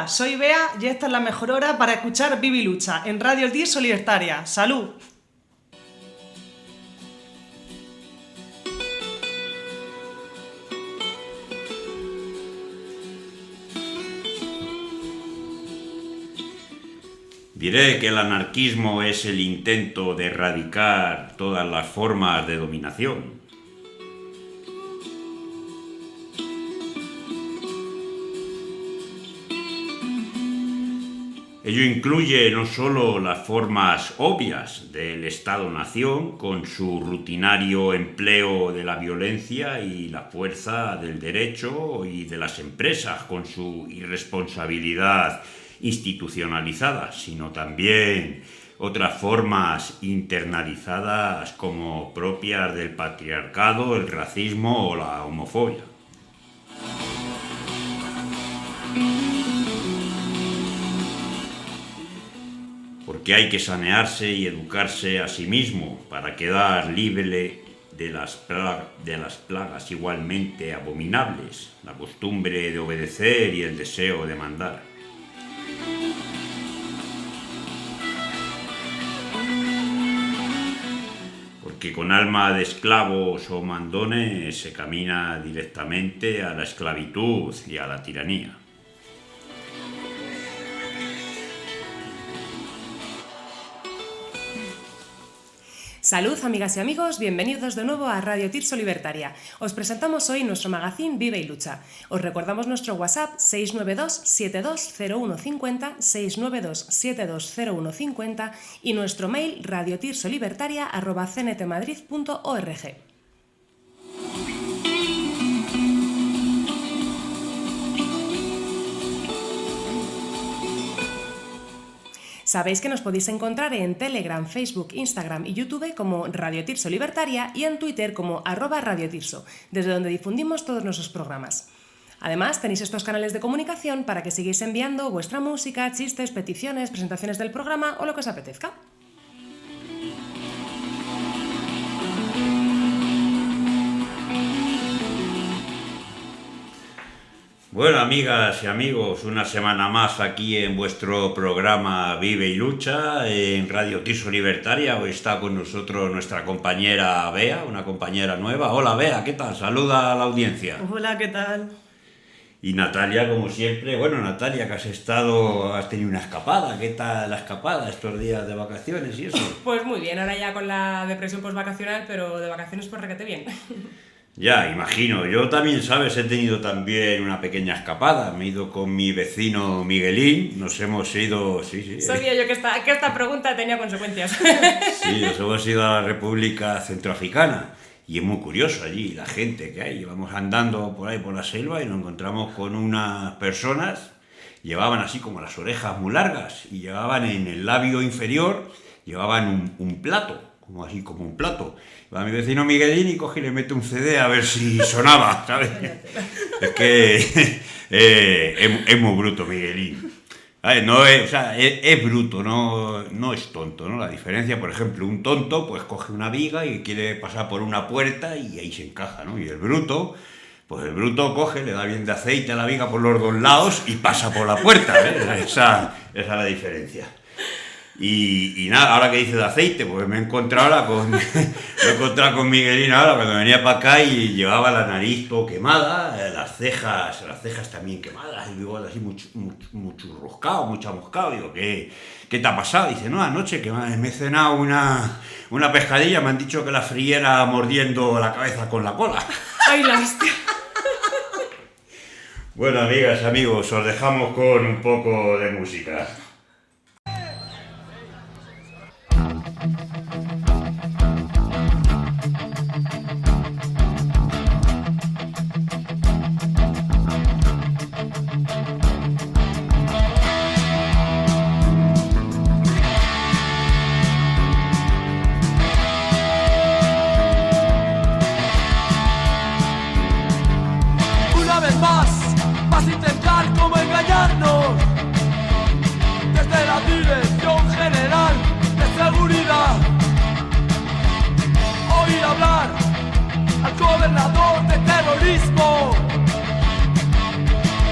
soy Bea y esta es la mejor hora para escuchar Vive y Lucha en Radio Tirso Libertaria. ¡Salud! Diré que el anarquismo es el intento de erradicar todas las formas de dominación. Ello incluye no solo las formas obvias del Estado-nación, con su rutinario empleo de la violencia y la fuerza del derecho, y de las empresas, con su irresponsabilidad institucionalizada, sino también otras formas internalizadas como propias del patriarcado, el racismo o la homofobia. Porque hay que sanearse y educarse a sí mismo para quedar libre de las plagas igualmente abominables, la costumbre de obedecer y el deseo de mandar. Porque con alma de esclavos o mandones se camina directamente a la esclavitud y a la tiranía. Salud, amigas y amigos, bienvenidos de nuevo a Radio Tirso Libertaria. Os presentamos hoy nuestro magazín Vive y Lucha. Os recordamos nuestro WhatsApp 692-720150, 692-720150 y nuestro mail radiotirsolibertaria@cntmadrid.org. Sabéis que nos podéis encontrar en Telegram, Facebook, Instagram y YouTube como Radio Tirso Libertaria y en Twitter como @radiotirso, desde donde difundimos todos nuestros programas. Además, tenéis estos canales de comunicación para que sigáis enviando vuestra música, chistes, peticiones, presentaciones del programa o lo que os apetezca. Bueno, amigas y amigos, una semana más aquí en vuestro programa Vive y Lucha en Radio Tirso Libertaria. Hoy está con nosotros nuestra compañera Bea, una compañera nueva. Hola Bea, ¿qué tal? Saluda a la audiencia. Hola, ¿qué tal? Y Natalia, como siempre. Bueno, Natalia, que has tenido una escapada. ¿Qué tal la escapada estos días de vacaciones y eso? Pues muy bien, ahora ya con la depresión postvacacional, pero de vacaciones pues requete bien. Ya, imagino. Yo también, ¿sabes? He tenido también una pequeña escapada. Me he ido con mi vecino Miguelín. Nos hemos ido... Sí. Sabía yo que esta pregunta tenía consecuencias. Sí, nos hemos ido a la República Centroafricana. Y es muy curioso allí la gente que hay. Íbamos andando por ahí por la selva y nos encontramos con unas personas. Llevaban así como las orejas muy largas y llevaban en el labio inferior, llevaban un plato. Como un plato. Va mi vecino Miguelín y coge y le mete un CD a ver si sonaba, ¿sabes? Es que es muy bruto Miguelín. No es bruto, no es tonto, ¿no? La diferencia, por ejemplo, un tonto pues coge una viga y quiere pasar por una puerta y ahí se encaja, ¿no? Y el bruto coge, le da bien de aceite a la viga por los dos lados y pasa por la puerta, ¿eh? Esa es la diferencia. Y nada, ahora que dices de aceite, pues me he encontrado con Miguelín ahora cuando venía para acá y llevaba la nariz todo quemada, las cejas también quemadas, y igual así muy churroscado, muy chamuscado. Digo, ¿qué te ha pasado? Dice, no, anoche que me he cenado una pescadilla, me han dicho que la friera mordiendo la cabeza con la cola. ¡Ay, la hostia! Bueno, amigas, amigos, os dejamos con un poco de música.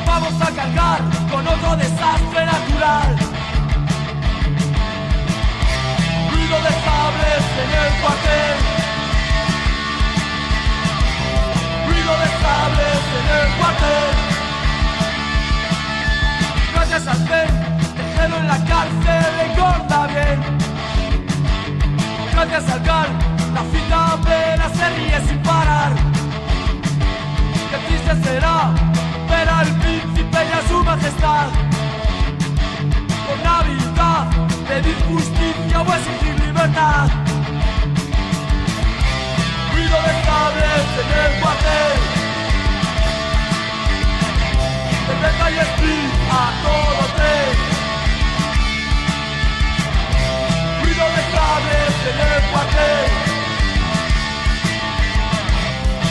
Vamos a cargar con otro desastre. será ver al príncipe y a su majestad. Por Navidad, pedir justicia o exigir libertad. Ruido de sables en el cuartel. Cerveza y split a todo tren. Ruido de sables en el cuartel.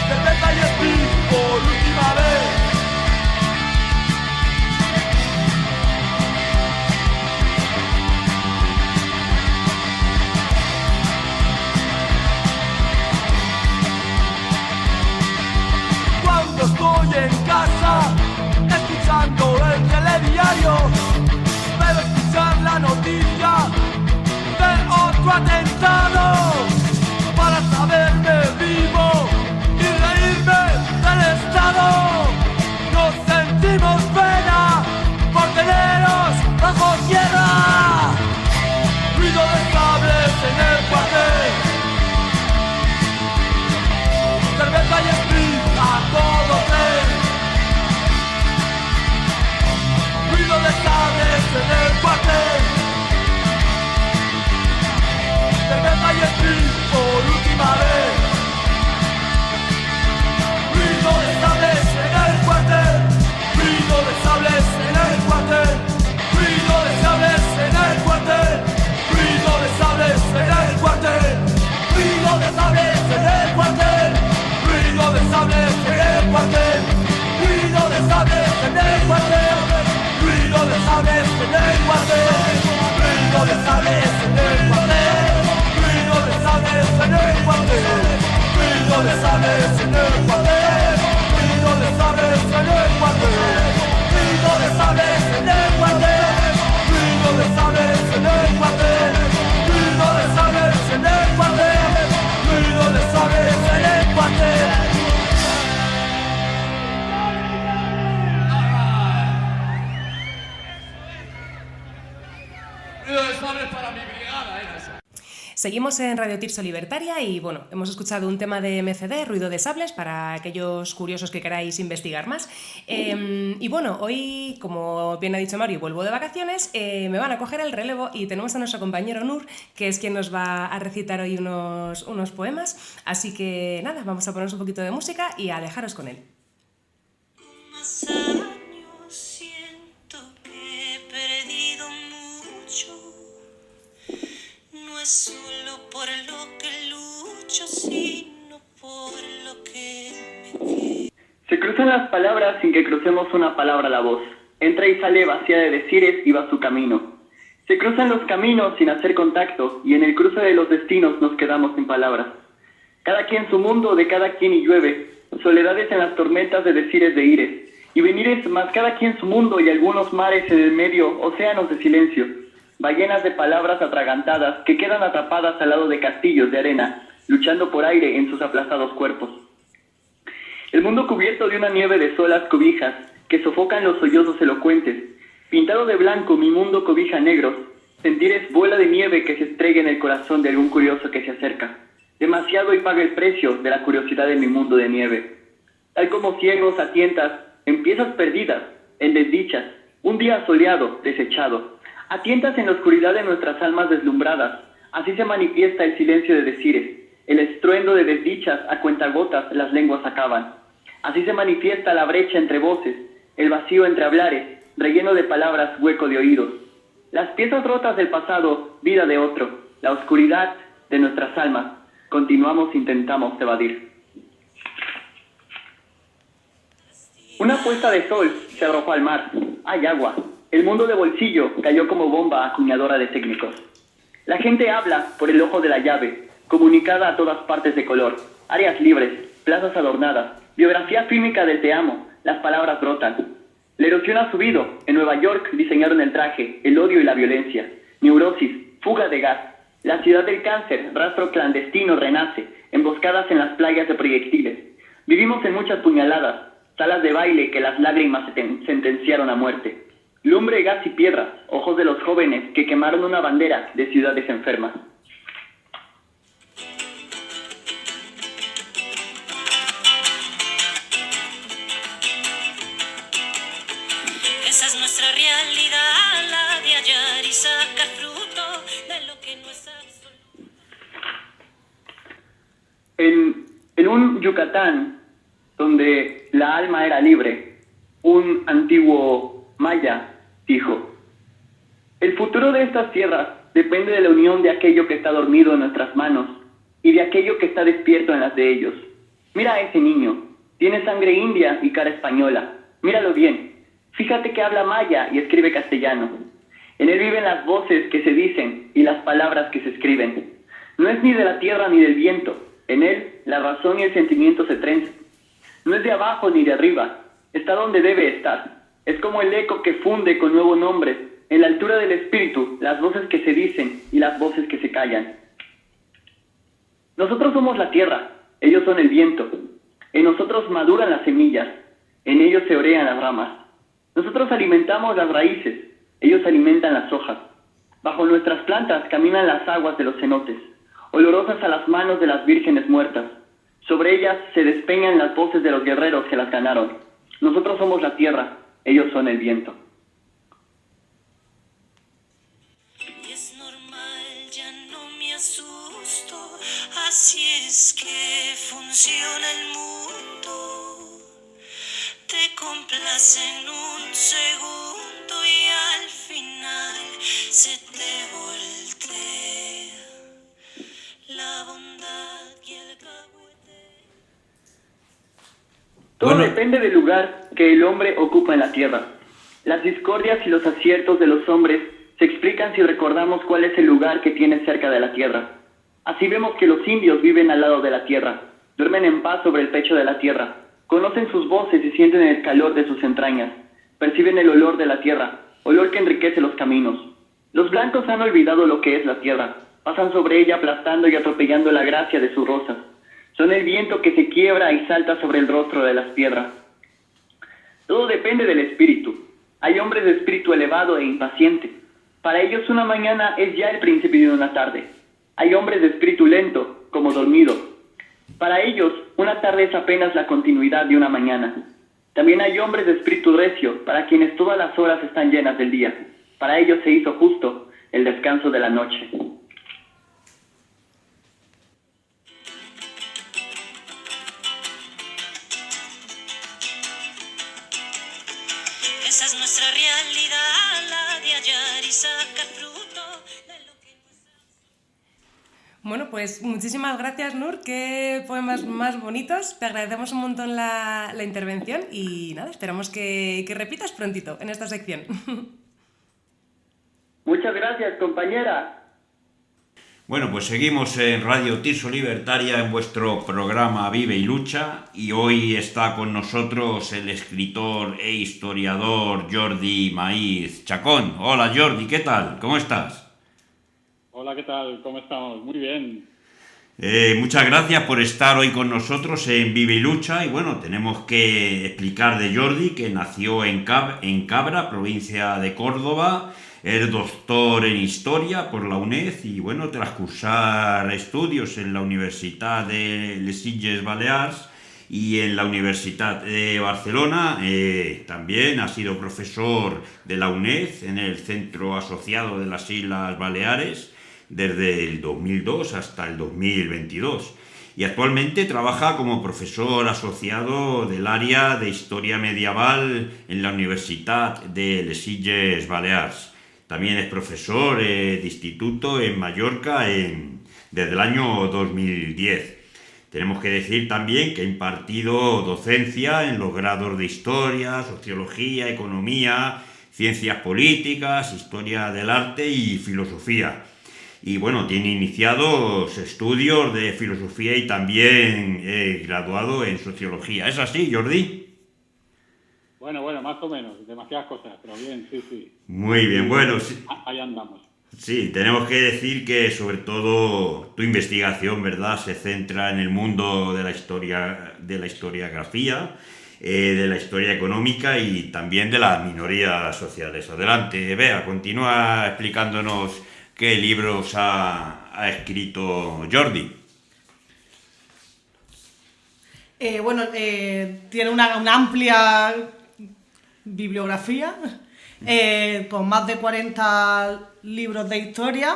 Cerveza y split por última vez. Cuando estoy en casa escuchando el telediario, pero escuchar la noticia de otro atentado para saberme vivo y reírme del Estado. Nos sentimos pena por teneros bajo tierra. Ruido de sables en el cuartel. Cerveza y split a todo tren. Ruido de sables en el cuartel. Cerveza y split por última vez. Ruido de sables en el cuartel. Ruido de sables en el cuartel. Ruido de sables en el cuartel. Ruido de sables en el cuartel. Ruido de sables en el cuartel. Ruido de sables en el cuartel. Ruido de sables en el cuartel. Ruido de sables en el cuartel. Ruido de sables en el cuartel. Ruido de sables en el cuartel. Ruido de sables en el cuartel. Ruido de sables en el cuartel. Ruido de sables en el cuartel. Ruido de sables en el cuartel. Ruido de sables en el cuartel. Ruido de sables en el cuartel. Para mi brigada, era eso. Seguimos en Radio Tirso Libertaria y bueno, hemos escuchado un tema de MCD, Ruido de Sables, para aquellos curiosos que queráis investigar más. Y bueno, hoy, como bien ha dicho Mario, vuelvo de vacaciones, me van a coger el relevo y tenemos a nuestro compañero Nur, que es quien nos va a recitar hoy unos poemas. Así que nada, vamos a ponernos un poquito de música y a dejaros con él. Más años siento que he perdido mucho. No es solo por lo que lucho, sino por lo que me queda. Se cruzan las palabras sin que crucemos una palabra a la voz. Entra y sale vacía de decires y va su camino. Se cruzan los caminos sin hacer contacto y en el cruce de los destinos nos quedamos sin palabras. Cada quien su mundo, de cada quien y llueve. Soledades en las tormentas de decires de ires. Y venires más cada quien su mundo y algunos mares en el medio, océanos de silencio. Ballenas de palabras atragantadas que quedan atrapadas al lado de castillos de arena, luchando por aire en sus aplastados cuerpos. El mundo cubierto de una nieve de solas cobijas que sofocan los sollozos elocuentes. Pintado de blanco mi mundo cobija negros. Sentires bola de nieve que se estrella en el corazón de algún curioso que se acerca. Demasiado y paga el precio de la curiosidad de mi mundo de nieve. Tal como ciegos a tientas, en piezas perdidas, en desdichas, un día soleado, desechado. A tientas en la oscuridad de nuestras almas deslumbradas, así se manifiesta el silencio de decires. El estruendo de desdichas a cuentagotas las lenguas acaban. Así se manifiesta la brecha entre voces, el vacío entre hablares, relleno de palabras, hueco de oídos. Las piezas rotas del pasado, vida de otro, la oscuridad de nuestras almas, continuamos, intentamos evadir. Una puesta de sol se arrojó al mar. Hay agua. El mundo de bolsillo cayó como bomba acuñadora de técnicos. La gente habla por el ojo de la llave, comunicada a todas partes de color. Áreas libres, plazas adornadas, biografía fílmica del te amo, las palabras brotan. La erosión ha subido. En Nueva York diseñaron el traje, el odio y la violencia. Neurosis, fuga de gas. La ciudad del cáncer, rastro clandestino, renace, emboscadas en las playas de proyectiles. Vivimos en muchas puñaladas, salas de baile que las lágrimas sentenciaron a muerte. Lumbre, gas y piedras, ojos de los jóvenes que quemaron una bandera de ciudades enfermas. Esa es nuestra realidad, la de hallar y sacar fruto de lo que no es absoluto. En un Yucatán, donde la alma era libre, un antiguo maya dijo: el futuro de estas tierras depende de la unión de aquello que está dormido en nuestras manos y de aquello que está despierto en las de ellos. Mira a ese niño, tiene sangre india y cara española. Míralo bien, fíjate que habla maya y escribe castellano. En él viven las voces que se dicen y las palabras que se escriben. No es ni de la tierra ni del viento, en él la razón y el sentimiento se trenzan. No es de abajo ni de arriba, está donde debe estar. Es como el eco que funde con nuevo nombre, en la altura del espíritu, las voces que se dicen y las voces que se callan. Nosotros somos la tierra, ellos son el viento. En nosotros maduran las semillas, en ellos se orean las ramas. Nosotros alimentamos las raíces, ellos alimentan las hojas. Bajo nuestras plantas caminan las aguas de los cenotes, olorosas a las manos de las vírgenes muertas. Sobre ellas se despeñan las voces de los guerreros que las ganaron. Nosotros somos la tierra, ellos son el viento. Y es normal, ya no me asusto, así es que funciona el mundo. Te complace en un segundo y al final se te voltea la bondad y el cahuete. Todo Bueno. depende del lugar que el hombre ocupa en la tierra. Las discordias y los aciertos de los hombres se explican si recordamos cuál es el lugar que tiene cerca de la tierra. Así vemos que los indios viven al lado de la tierra, duermen en paz sobre el pecho de la tierra, conocen sus voces y sienten el calor de sus entrañas, perciben el olor de la tierra, olor que enriquece los caminos. Los blancos han olvidado lo que es la tierra, pasan sobre ella aplastando y atropellando la gracia de sus rosas. Son el viento que se quiebra y salta sobre el rostro de las piedras. Todo depende del espíritu. Hay hombres de espíritu elevado e impaciente. Para ellos una mañana es ya el principio de una tarde. Hay hombres de espíritu lento, como dormido. Para ellos una tarde es apenas la continuidad de una mañana. También hay hombres de espíritu recio, para quienes todas las horas están llenas del día. Para ellos se hizo justo el descanso de la noche. Esa es nuestra realidad, la de hallar y sacar fruto de lo que no es. Bueno, pues muchísimas gracias, Nur. Qué poemas más bonitos. Te agradecemos un montón la intervención y nada, esperamos que repitas prontito en esta sección. Muchas gracias, compañera. Bueno, pues seguimos en Radio Tirso Libertaria en vuestro programa Vive y Lucha y hoy está con nosotros el escritor e historiador Jordi Maíz Chacón. Hola Jordi, ¿qué tal? ¿Cómo estás? Hola, ¿qué tal? ¿Cómo estamos? Muy bien. Muchas gracias por estar hoy con nosotros en Vive y Lucha y bueno, tenemos que explicar de Jordi que nació en Cabra, provincia de Córdoba. Es doctor en Historia por la UNED y, bueno, tras cursar estudios en la Universitat de les Illes Balears y en la Universitat de Barcelona, también ha sido profesor de la UNED en el Centro Asociado de las Islas Baleares desde el 2002 hasta el 2022 y actualmente trabaja como profesor asociado del área de Historia Medieval en la Universitat de les Illes Balears. También es profesor de instituto en Mallorca desde el año 2010. Tenemos que decir también que ha impartido docencia en los grados de Historia, Sociología, Economía, Ciencias Políticas, Historia del Arte y Filosofía. Y bueno, tiene iniciados estudios de Filosofía y también graduado en Sociología. ¿Es así, Jordi? Bueno, más o menos. Demasiadas cosas, pero bien, sí. Muy bien, bueno. Sí. Ahí andamos. Sí, tenemos que decir que sobre todo tu investigación, ¿verdad?, se centra en el mundo de la historia, de la historiografía, de la historia económica y también de las minorías sociales. Adelante, Bea, continúa explicándonos qué libros ha escrito Jordi. Tiene una amplia bibliografía con más de 40 libros de historia,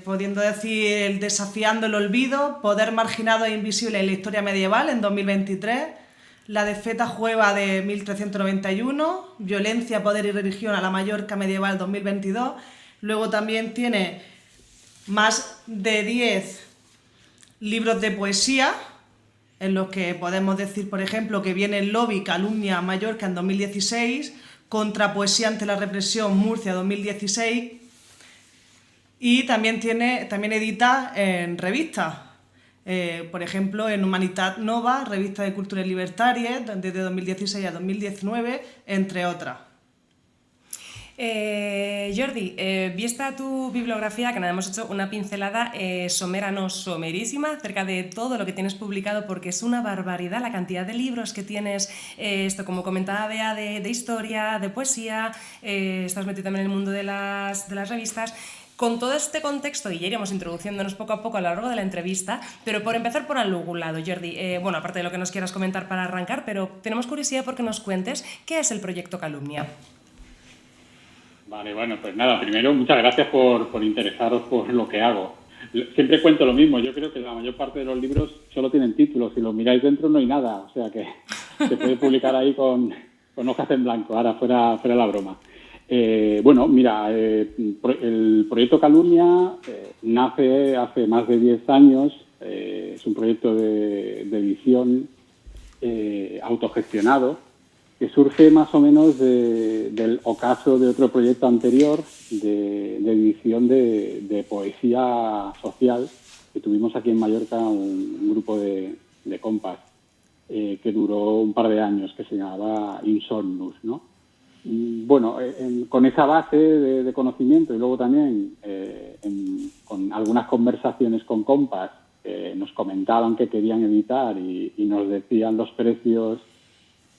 pudiendo decir el Desafiando el olvido, Poder marginado e invisible en la historia medieval en 2023, La defeta jueva de 1391, Violencia, poder y religión a la Mallorca medieval 2022. Luego también tiene más de 10 libros de poesía, en los que podemos decir, por ejemplo, que viene el Lobby, Calumnia, Mallorca en 2016, Contrapoesía ante la represión, Murcia 2016, y también edita en revistas, por ejemplo, en Humanitat Nova, Revista de Cultures Libertàries, desde 2016 a 2019, entre otras. Jordi, vista tu bibliografía, que nada, hemos hecho una pincelada somera, no somerísima, acerca de todo lo que tienes publicado, porque es una barbaridad la cantidad de libros que tienes, esto como comentaba Bea, de historia, de poesía, estás metido también en el mundo de las revistas. Con todo este contexto, y ya iremos introduciéndonos poco a poco a lo largo de la entrevista, pero por empezar por algún lado, Jordi, bueno, aparte de lo que nos quieras comentar para arrancar, pero tenemos curiosidad porque nos cuentes qué es el proyecto Calumnia. Vale, bueno, pues nada, primero muchas gracias por interesaros por lo que hago. Siempre cuento lo mismo, yo creo que la mayor parte de los libros solo tienen títulos, si los miráis dentro no hay nada, o sea que se puede publicar ahí con hojas en blanco, ahora fuera la broma. Bueno, mira, el proyecto Calumnia nace hace más de 10 años, es un proyecto de edición autogestionado, que surge más o menos del ocaso de otro proyecto anterior de edición de poesía social que tuvimos aquí en Mallorca, un grupo de compas que duró un par de años, que se llamaba Insomnus, ¿no? Bueno, con esa base de conocimiento y luego también con algunas conversaciones con compas nos comentaban que querían editar y nos decían los precios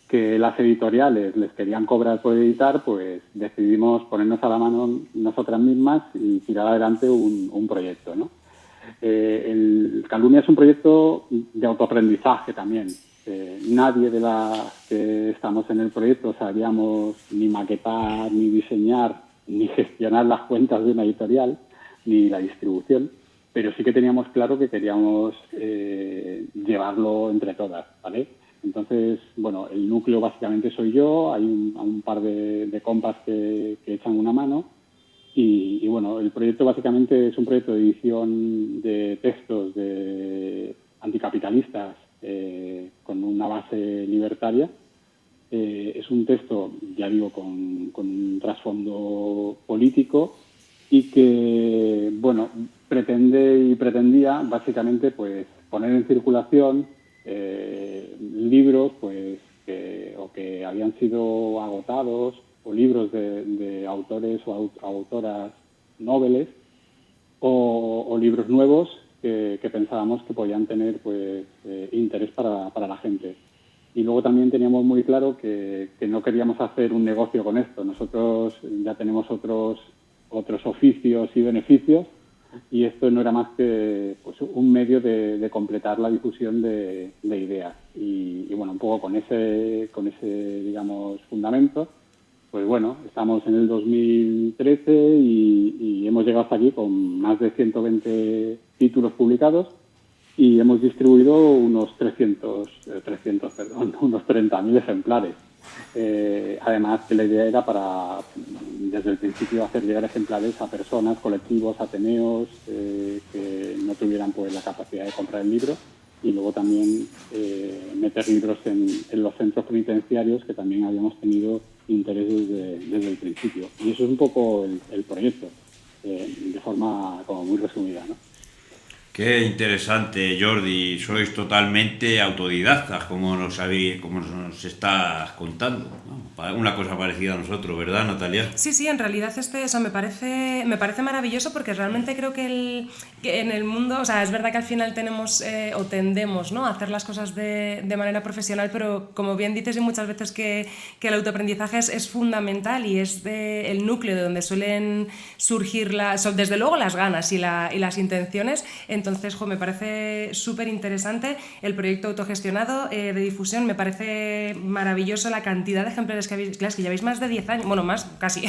que las editoriales les querían cobrar por editar, pues decidimos ponernos a la mano nosotras mismas y tirar adelante un proyecto, ¿no? El Calumnia es un proyecto de autoaprendizaje también. Nadie de las que estamos en el proyecto sabíamos ni maquetar, ni diseñar, ni gestionar las cuentas de una editorial, ni la distribución, pero sí que teníamos claro que queríamos llevarlo entre todas, ¿vale? Entonces, bueno, el núcleo básicamente soy yo, hay un par de compas que echan una mano y bueno, el proyecto básicamente es un proyecto de edición de textos anticapitalistas con una base libertaria. Es un texto, ya digo, con un trasfondo político y que, bueno, pretendía básicamente pues poner en circulación libros pues que habían sido agotados o libros de autores o autoras noveles o libros nuevos que pensábamos que podían tener pues interés para la gente. Y luego también teníamos muy claro que no queríamos hacer un negocio con esto. Nosotros ya tenemos otros oficios y beneficios y esto no era más que pues, un medio de completar la difusión de ideas. Y bueno, un poco con ese digamos, fundamento, pues bueno, estamos en el 2013 y hemos llegado hasta aquí con más de 120 títulos publicados y hemos distribuido unos 30.000 ejemplares. Además que la idea era desde el principio hacer llegar ejemplares a personas, colectivos, ateneos que no tuvieran pues la capacidad de comprar el libro y luego también meter libros en los centros penitenciarios que también habíamos tenido interés desde el principio. Y eso es un poco el proyecto, de forma como muy resumida, ¿no? Qué interesante, Jordi. Sois totalmente autodidactas, como nos estás contando, ¿no? Una cosa parecida a nosotros, ¿verdad, Natalia? Sí, en realidad eso me parece maravilloso porque realmente creo que en el mundo, o sea, es verdad que al final tenemos o tendemos, ¿no?, a hacer las cosas de manera profesional, pero como bien dices y muchas veces que el autoaprendizaje es fundamental y es el núcleo de donde suelen surgir desde luego las ganas y las intenciones. Entonces, me parece súper interesante el proyecto autogestionado de difusión. Me parece maravilloso la cantidad de ejemplares que habéis, claro, que lleváis más de 10 años, bueno, más, casi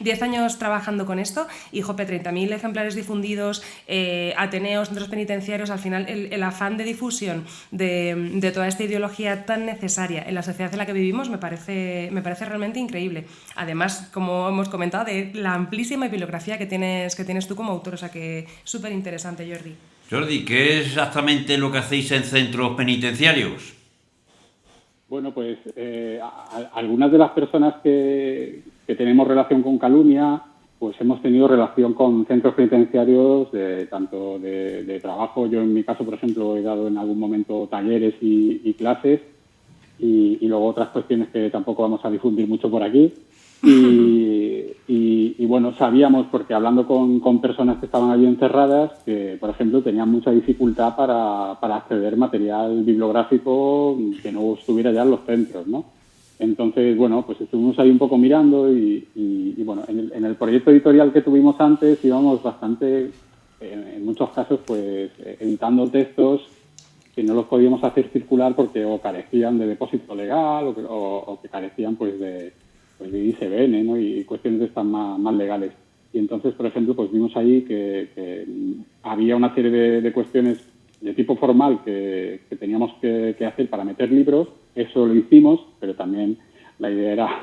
10 años trabajando con esto, y 30.000 ejemplares difundidos, ateneos, centros penitenciarios. Al final el afán de difusión de toda esta ideología tan necesaria en la sociedad en la que vivimos me parece realmente increíble. Además, como hemos comentado, de la amplísima bibliografía que tienes tú como autor, o sea que súper interesante, Jordi. Jordi, ¿qué es exactamente lo que hacéis en centros penitenciarios? Bueno, pues algunas de las personas que tenemos relación con Calumnia, pues hemos tenido relación con centros penitenciarios tanto de trabajo. Yo en mi caso, por ejemplo, he dado en algún momento talleres y clases, y luego otras cuestiones que tampoco vamos a difundir mucho por aquí. Y bueno, sabíamos, porque hablando con personas que estaban allí encerradas, que, por ejemplo, tenían mucha dificultad para acceder material bibliográfico que no estuviera ya en los centros, ¿no? Entonces, bueno, pues estuvimos ahí un poco mirando y bueno, en el proyecto editorial que tuvimos antes íbamos bastante, en muchos casos, pues editando textos que no los podíamos hacer circular porque o carecían de depósito legal o que carecían pues de ISBN, ¿no? Y cuestiones de estas más legales. Y entonces, por ejemplo, pues vimos ahí que había una serie de cuestiones de tipo formal que teníamos que hacer para meter libros. Eso lo hicimos, pero también la idea era,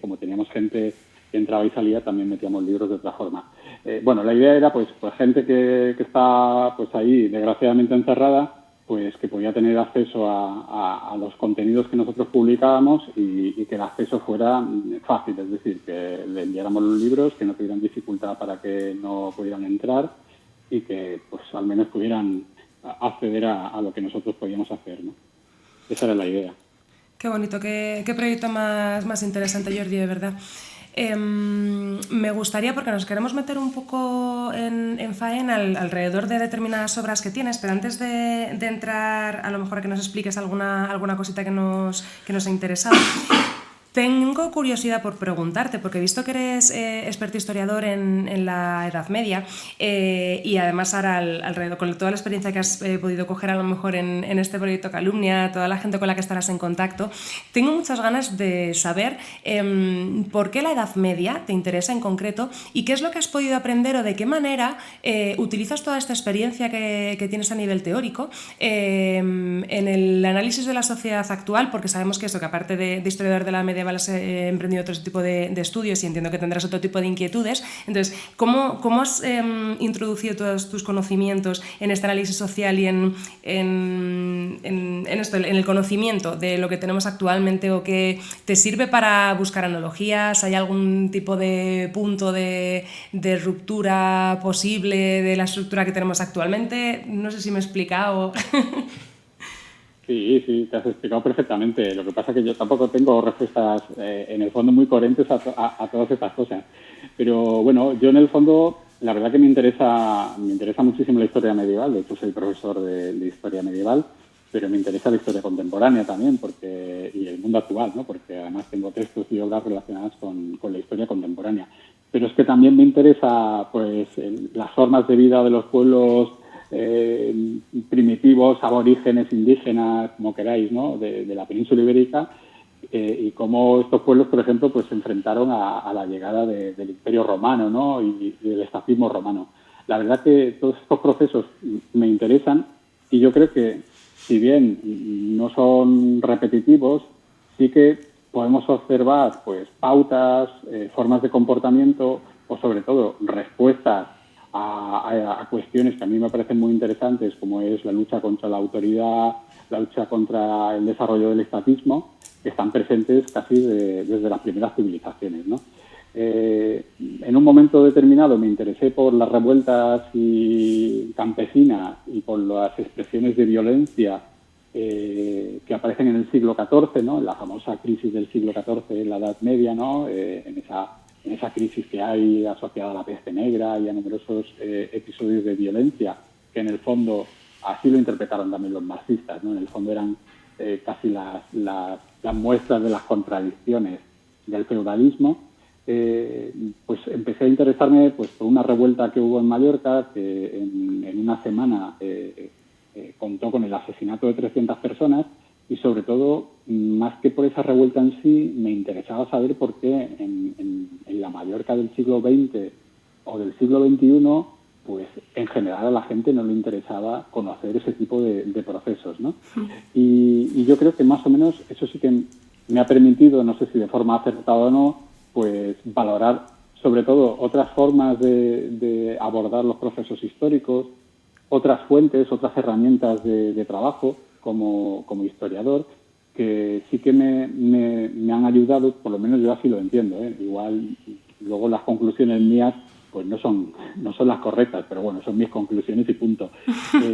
como teníamos gente que entraba y salía, también metíamos libros de otra forma. Bueno, la idea era pues gente que está pues ahí desgraciadamente encerrada, pues que podía tener acceso a los contenidos que nosotros publicábamos y que el acceso fuera fácil, es decir, que le enviáramos los libros, que no tuvieran dificultad para que no pudieran entrar y que pues al menos pudieran acceder a lo que nosotros podíamos hacer, ¿no? Esa era la idea. Qué bonito, qué proyecto más interesante, Jordi, de verdad. Me gustaría, porque nos queremos meter un poco en faena alrededor de determinadas obras que tienes, pero antes de entrar a lo mejor a que nos expliques alguna cosita que nos ha interesado, tengo curiosidad por preguntarte, porque he visto que eres experto historiador en la Edad Media, y además ahora alrededor, con toda la experiencia que has podido coger a lo mejor en este proyecto Calumnia, toda la gente con la que estarás en contacto, tengo muchas ganas de saber por qué la Edad Media te interesa en concreto y qué es lo que has podido aprender o de qué manera utilizas toda esta experiencia que tienes a nivel teórico en el análisis de la sociedad actual, porque sabemos que aparte de historiador de la Media has emprendido otro tipo de estudios y entiendo que tendrás otro tipo de inquietudes. Entonces, ¿cómo has introducido todos tus conocimientos en este análisis social y en el conocimiento de lo que tenemos actualmente, o que te sirve para buscar analogías? ¿Hay algún tipo de punto de ruptura posible de la estructura que tenemos actualmente? No sé si me he explicado. Sí, te has explicado perfectamente. Lo que pasa es que yo tampoco tengo respuestas en el fondo muy coherentes a todas estas cosas. Pero bueno, yo en el fondo, la verdad que me interesa muchísimo la historia medieval. De hecho, soy profesor de historia medieval, pero me interesa la historia contemporánea también, y el mundo actual, ¿no? Porque además tengo textos y obras relacionadas con la historia contemporánea. Pero es que también me interesa pues las formas de vida de los pueblos primitivos, aborígenes, indígenas, como queráis, ¿no? de la península ibérica, y cómo estos pueblos, por ejemplo, pues se enfrentaron a la llegada del Imperio Romano, ¿no? y del estatismo romano. La verdad que todos estos procesos me interesan, y yo creo que, si bien no son repetitivos, sí que podemos observar pues pautas, formas de comportamiento, o sobre todo respuestas a cuestiones que a mí me parecen muy interesantes, como es la lucha contra la autoridad, la lucha contra el desarrollo del estatismo, que están presentes casi desde las primeras civilizaciones, ¿no? En un momento determinado me interesé por las revueltas campesinas y por las expresiones de violencia que aparecen en el siglo XIV, ¿no? La famosa crisis del siglo XIV en la Edad Media, ¿no? En esa crisis que hay asociada a la peste negra y a numerosos episodios de violencia, que en el fondo así lo interpretaron también los marxistas, ¿no? En el fondo eran casi las muestras de las contradicciones del feudalismo. pues empecé a interesarme pues, por una revuelta que hubo en Mallorca, que en una semana contó con el asesinato de 300 personas, y sobre todo, más que por esa revuelta en sí, me interesaba saber por qué en la Mallorca del siglo XX o del siglo XXI, pues en general a la gente no le interesaba conocer ese tipo de procesos, ¿no? Y yo creo que más o menos eso sí que me ha permitido, no sé si de forma acertada o no, pues valorar sobre todo otras formas de abordar los procesos históricos, otras fuentes, otras herramientas de trabajo como historiador, que sí que me han ayudado, por lo menos yo así lo entiendo, ¿eh? Igual luego las conclusiones mías pues no son las correctas, pero bueno, son mis conclusiones y punto.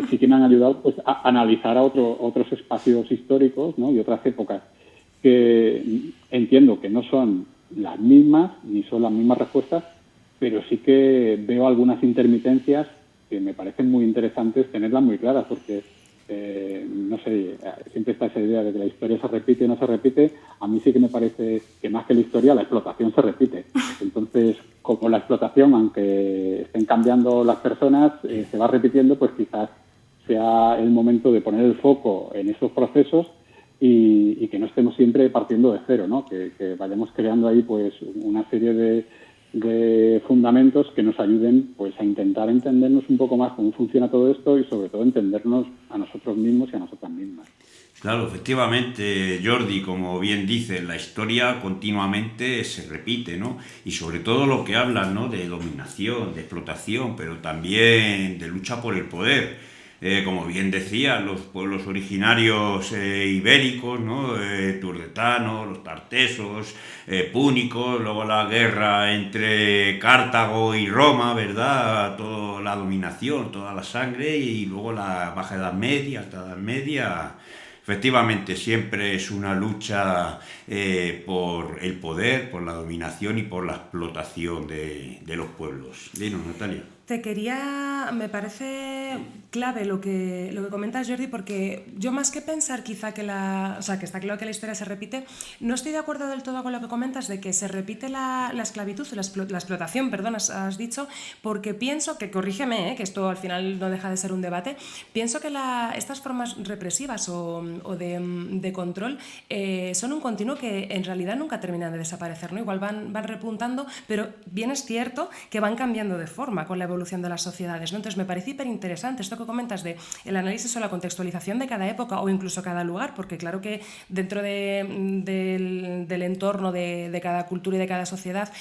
Sí que me han ayudado pues a analizar otros espacios históricos, ¿no? Y otras épocas que entiendo que no son las mismas, ni son las mismas respuestas, pero sí que veo algunas intermitencias que me parecen muy interesantes tenerlas muy claras, porque no sé, siempre está esa idea de que la historia se repite y no se repite. A mí sí que me parece que más que la historia, la explotación se repite. Entonces, como la explotación, aunque estén cambiando las personas, se va repitiendo, pues quizás sea el momento de poner el foco en esos procesos y que no estemos siempre partiendo de cero, ¿no? Que vayamos creando ahí pues una serie de fundamentos que nos ayuden pues a intentar entendernos un poco más cómo funciona todo esto y sobre todo entendernos a nosotros mismos y a nosotras mismas. Claro, efectivamente, Jordi, como bien dices, la historia continuamente se repite, ¿no? Y sobre todo lo que hablan, ¿no? De dominación, de explotación, pero también de lucha por el poder. Como bien decía, los pueblos originarios ibéricos, ¿no? Turdetanos, los tartesos, púnicos, luego la guerra entre Cartago y Roma, ¿verdad? Toda la dominación, toda la sangre, y luego la Baja Edad Media, Alta Edad Media. Efectivamente, siempre es una lucha por el poder, por la dominación y por la explotación de los pueblos. Dinos, Natalia. Me parece clave lo que comentas, Jordi, porque yo más que pensar quizá que que está claro que la historia se repite, no estoy de acuerdo del todo con lo que comentas de que se repite la esclavitud, la explotación, perdón, has dicho, porque pienso que, corrígeme, que esto al final no deja de ser un debate, pienso que estas formas represivas o de control son un continuo que en realidad nunca terminan de desaparecer, ¿no? Igual van repuntando, pero bien es cierto que van cambiando de forma con la evolución de las sociedades, ¿no? Entonces me parece hiperinteresante esto que comentas de el análisis o la contextualización de cada época o incluso cada lugar, porque claro que dentro del entorno de cada cultura y de cada sociedad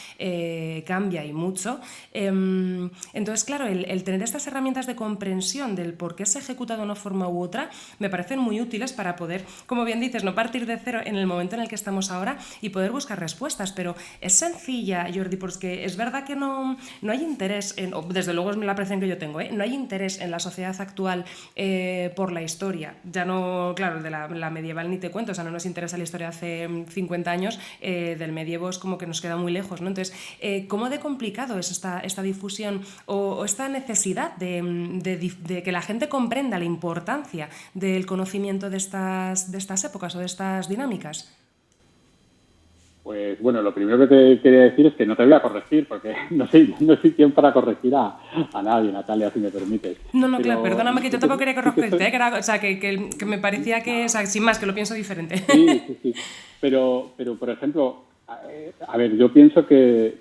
cambia y mucho. Entonces, claro, el tener estas herramientas de comprensión del por qué se ejecuta de una forma u otra me parecen muy útiles para poder, como bien dices, no partir de cero en el momento en el que estamos ahora y poder buscar respuestas, pero es sencilla, Jordi, porque es verdad que no hay interés desde luego es la percepción que yo tengo, no hay interés en la sociedad actual por la historia. Ya no, claro, de la medieval ni te cuento, o sea, no nos interesa la historia de hace 50 años, del medievo es como que nos queda muy lejos, ¿no? Entonces, ¿cómo de complicado es esta difusión o esta necesidad de que la gente comprenda la importancia del conocimiento de estas épocas o de estas dinámicas? Pues bueno, lo primero que te quería decir es que no te voy a corregir, porque no soy quien para corregir a nadie, Natalia, si me permites. No, pero, claro, perdóname que yo tampoco quería corregirte, que me parecía que, o sea, sin más, que lo pienso diferente. Sí. Pero por ejemplo, a ver, yo pienso que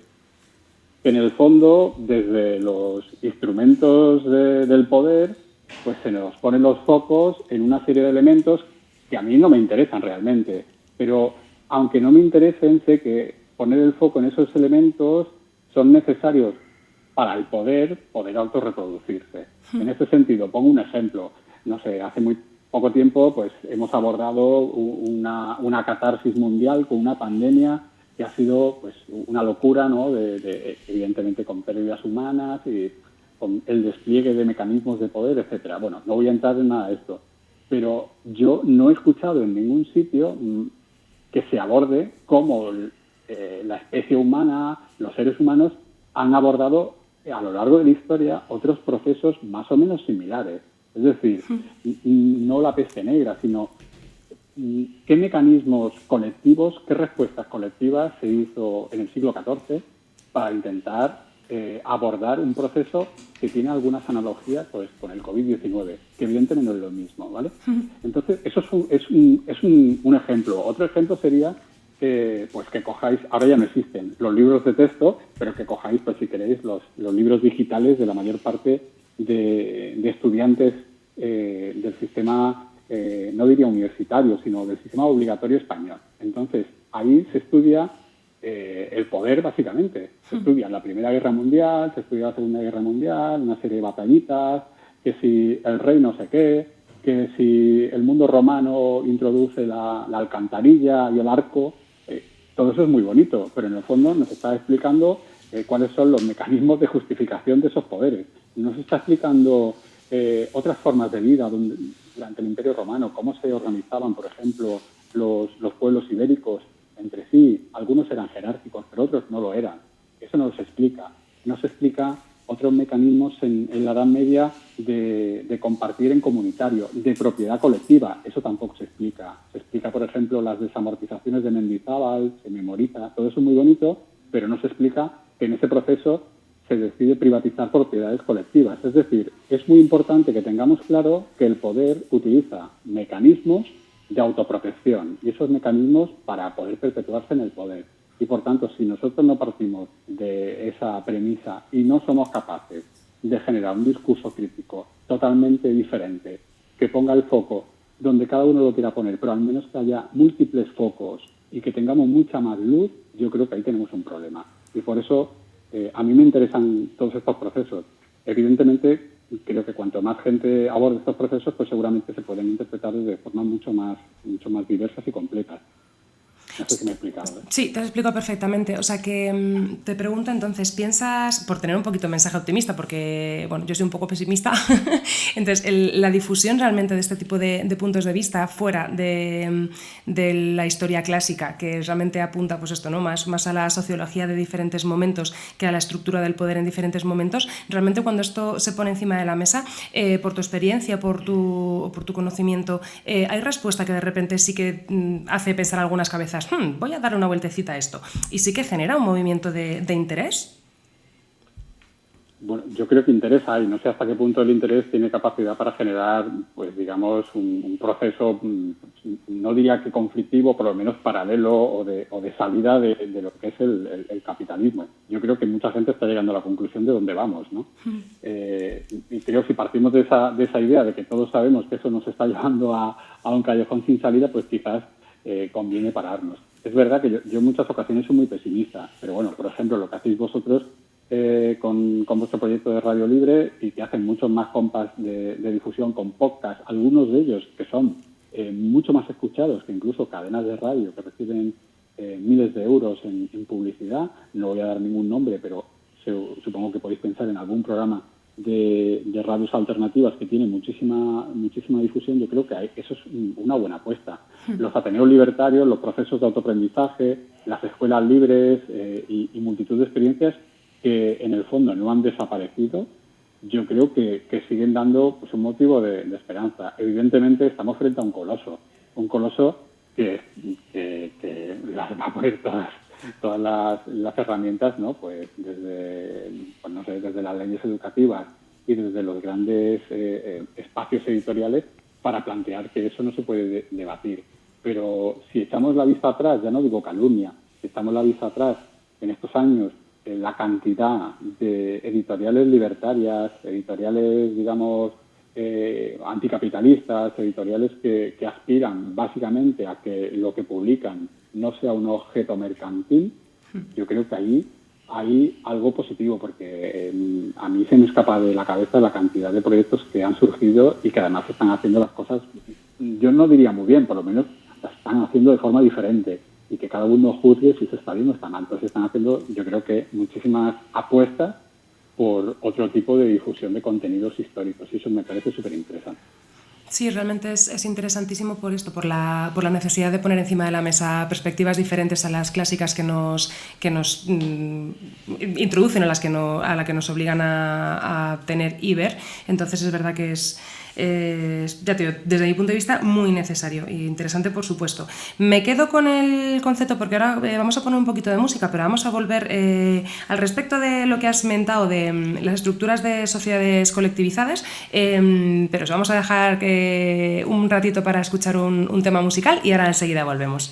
en el fondo, desde los instrumentos del poder, pues se nos ponen los focos en una serie de elementos que a mí no me interesan realmente, pero aunque no me interesen, sé que poner el foco en esos elementos son necesarios para el poder autorreproducirse. En ese sentido, pongo un ejemplo. No sé, hace muy poco tiempo pues hemos abordado una catarsis mundial con una pandemia que ha sido pues una locura, ¿no? Evidentemente con pérdidas humanas y con el despliegue de mecanismos de poder, etcétera. Bueno, no voy a entrar en nada de esto, pero yo no he escuchado en ningún sitio que se aborde cómo la especie humana, los seres humanos, han abordado a lo largo de la historia otros procesos más o menos similares. Es decir, no la peste negra, sino qué mecanismos colectivos, qué respuestas colectivas se hizo en el siglo XIV para intentar abordar un proceso que tiene algunas analogías pues, con el COVID-19, que evidentemente no es lo mismo, ¿vale? Entonces, eso es un ejemplo. Otro ejemplo sería pues que cojáis, ahora ya no existen los libros de texto, pero que cojáis, pues si queréis, los libros digitales de la mayor parte de estudiantes del sistema, no diría universitario, sino del sistema obligatorio español. Entonces, ahí se estudia el poder, básicamente. Se estudia la Primera Guerra Mundial, se estudia la Segunda Guerra Mundial, una serie de batallitas, que si el rey no sé qué, que si el mundo romano introduce la alcantarilla y el arco. Todo eso es muy bonito, pero en el fondo nos está explicando cuáles son los mecanismos de justificación de esos poderes. Nos está explicando otras formas de vida durante el Imperio Romano, cómo se organizaban, por ejemplo, los pueblos ibéricos entre sí. Algunos eran jerárquicos, pero otros no lo eran. Eso no se explica. No se explica otros mecanismos en la Edad Media de compartir en comunitario, de propiedad colectiva. Eso tampoco se explica. Se explica, por ejemplo, las desamortizaciones de Mendizábal, se memoriza. Todo eso es muy bonito, pero no se explica que en ese proceso se decide privatizar propiedades colectivas. Es decir, es muy importante que tengamos claro que el poder utiliza mecanismos de autoprotección y esos mecanismos para poder perpetuarse en el poder. Y por tanto, si nosotros no partimos de esa premisa y no somos capaces de generar un discurso crítico totalmente diferente, que ponga el foco donde cada uno lo quiera poner, pero al menos que haya múltiples focos y que tengamos mucha más luz, yo creo que ahí tenemos un problema. Y por eso a mí me interesan todos estos procesos. Evidentemente, creo que cuanto más gente aborde estos procesos, pues seguramente se pueden interpretar de formas mucho más diversas y completas. No sé si me he explicado. Sí, te has explicado perfectamente. O sea que te pregunto entonces, ¿piensas, por tener un poquito de mensaje optimista, porque bueno, yo soy un poco pesimista, entonces la difusión realmente de este tipo de puntos de vista fuera de la historia clásica, que realmente apunta pues esto, ¿no? más a la sociología de diferentes momentos que a la estructura del poder en diferentes momentos, realmente cuando esto se pone encima de la mesa, por tu experiencia, por tu conocimiento, ¿hay respuesta que de repente sí que hace pensar algunas cabezas? Voy a dar una vueltecita a esto. ¿Y sí que genera un movimiento de interés? Bueno, yo creo que interés hay. No sé hasta qué punto el interés tiene capacidad para generar, pues digamos, un proceso, no diría que conflictivo, por lo menos paralelo o de salida de lo que es el capitalismo. Yo creo que mucha gente está llegando a la conclusión de dónde vamos, ¿no? Y creo que si partimos de esa idea de que todos sabemos que eso nos está llevando a un callejón sin salida, pues quizás conviene pararnos. Es verdad que yo en muchas ocasiones soy muy pesimista, pero bueno, por ejemplo, lo que hacéis vosotros con vuestro proyecto de Radio Libre y que hacen muchos más compas de difusión con podcast, algunos de ellos que son mucho más escuchados que incluso cadenas de radio que reciben miles de euros en publicidad. No voy a dar ningún nombre, pero supongo que podéis pensar en algún programa de radios alternativas que tienen muchísima difusión. Yo creo que eso es una buena apuesta. Los ateneos libertarios, los procesos de autoaprendizaje, las escuelas libres y multitud de experiencias que en el fondo no han desaparecido, yo creo que siguen dando pues, un motivo de esperanza. Evidentemente estamos frente a un coloso que las va a poner todas las herramientas, ¿no? Pues desde las leyes educativas y desde los grandes espacios editoriales para plantear que eso no se puede debatir. Pero si echamos la vista atrás, ya no digo calumnia, si echamos la vista atrás en estos años, la cantidad de editoriales libertarias, editoriales, digamos, anticapitalistas, editoriales que aspiran básicamente a que lo que publican no sea un objeto mercantil, yo creo que ahí hay algo positivo, porque a mí se me escapa de la cabeza la cantidad de proyectos que han surgido y que además están haciendo las cosas, yo no diría muy bien, por lo menos las están haciendo de forma diferente, y que cada uno juzgue si se está bien o está mal. Entonces están haciendo, yo creo que muchísimas apuestas por otro tipo de difusión de contenidos históricos, y eso me parece súper interesante. Sí, realmente es interesantísimo por esto, por la necesidad de poner encima de la mesa perspectivas diferentes a las clásicas que nos introducen, a la que nos obligan a tener y ver. Entonces es verdad que es ya te digo, desde mi punto de vista, muy necesario e interesante, por supuesto. Me quedo con el concepto, porque ahora vamos a poner un poquito de música, pero vamos a volver al respecto de lo que has mentado de las estructuras de sociedades colectivizadas, pero os vamos a dejar un ratito para escuchar un tema musical y ahora enseguida volvemos.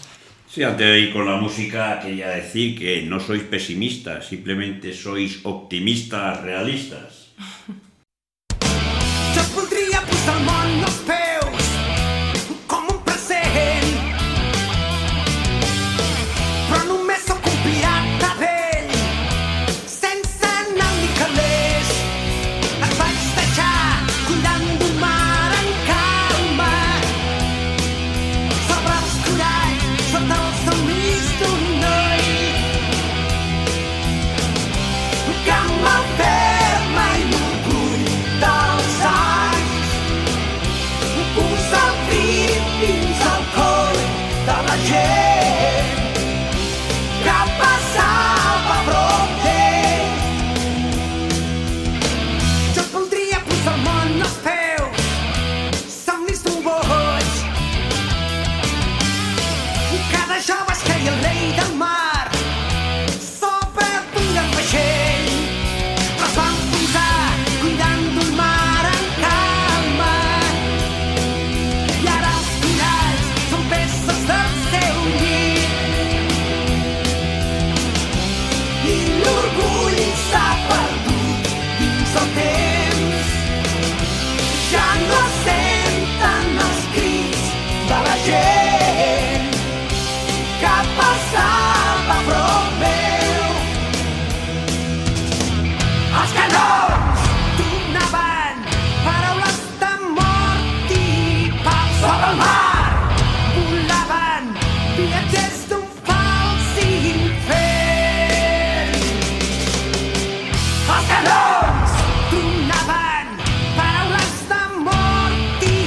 Sí, antes de ir con la música quería decir que no sois pesimistas, simplemente sois optimistas realistas. Jo et voldria posar el món als peus com un present, però només sóc un pirata vell sense anar ni calés. Et vaig deixar cuidant d'un mar en calma sobre els coralls sota els somnis d'un noi que m'aferma i l'orgull dels anys posa el crit dins el coll de la gent que passava a prop d'ell. Jo et voldria posar el món als peus, somnis d'un boig. Cada jove es creia el rei del mar sobre d'un gran vaixell, però es van posar cuidant d'un mar en calma i ara els coralls són peces del seu llit i l'orgull s'ha perdut dins el temps. Ja no senten els crits de la gent que passava a prop meu. Els canons donaven paraules de mort i pau sobre el mar. Volaven viatgers d'un fals infern. Els canons donaven paraules de mort i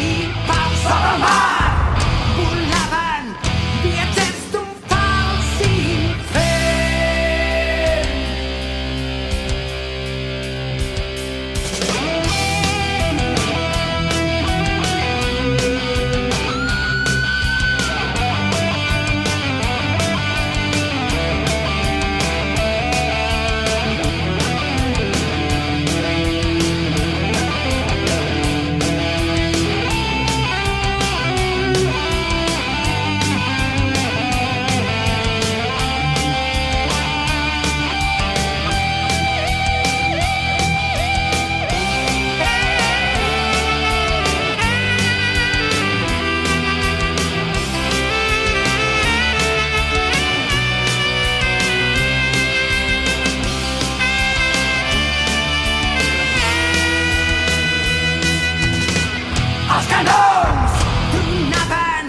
pau sobre el mar. Volaven viatgers d'un fals infern. Els canons donaven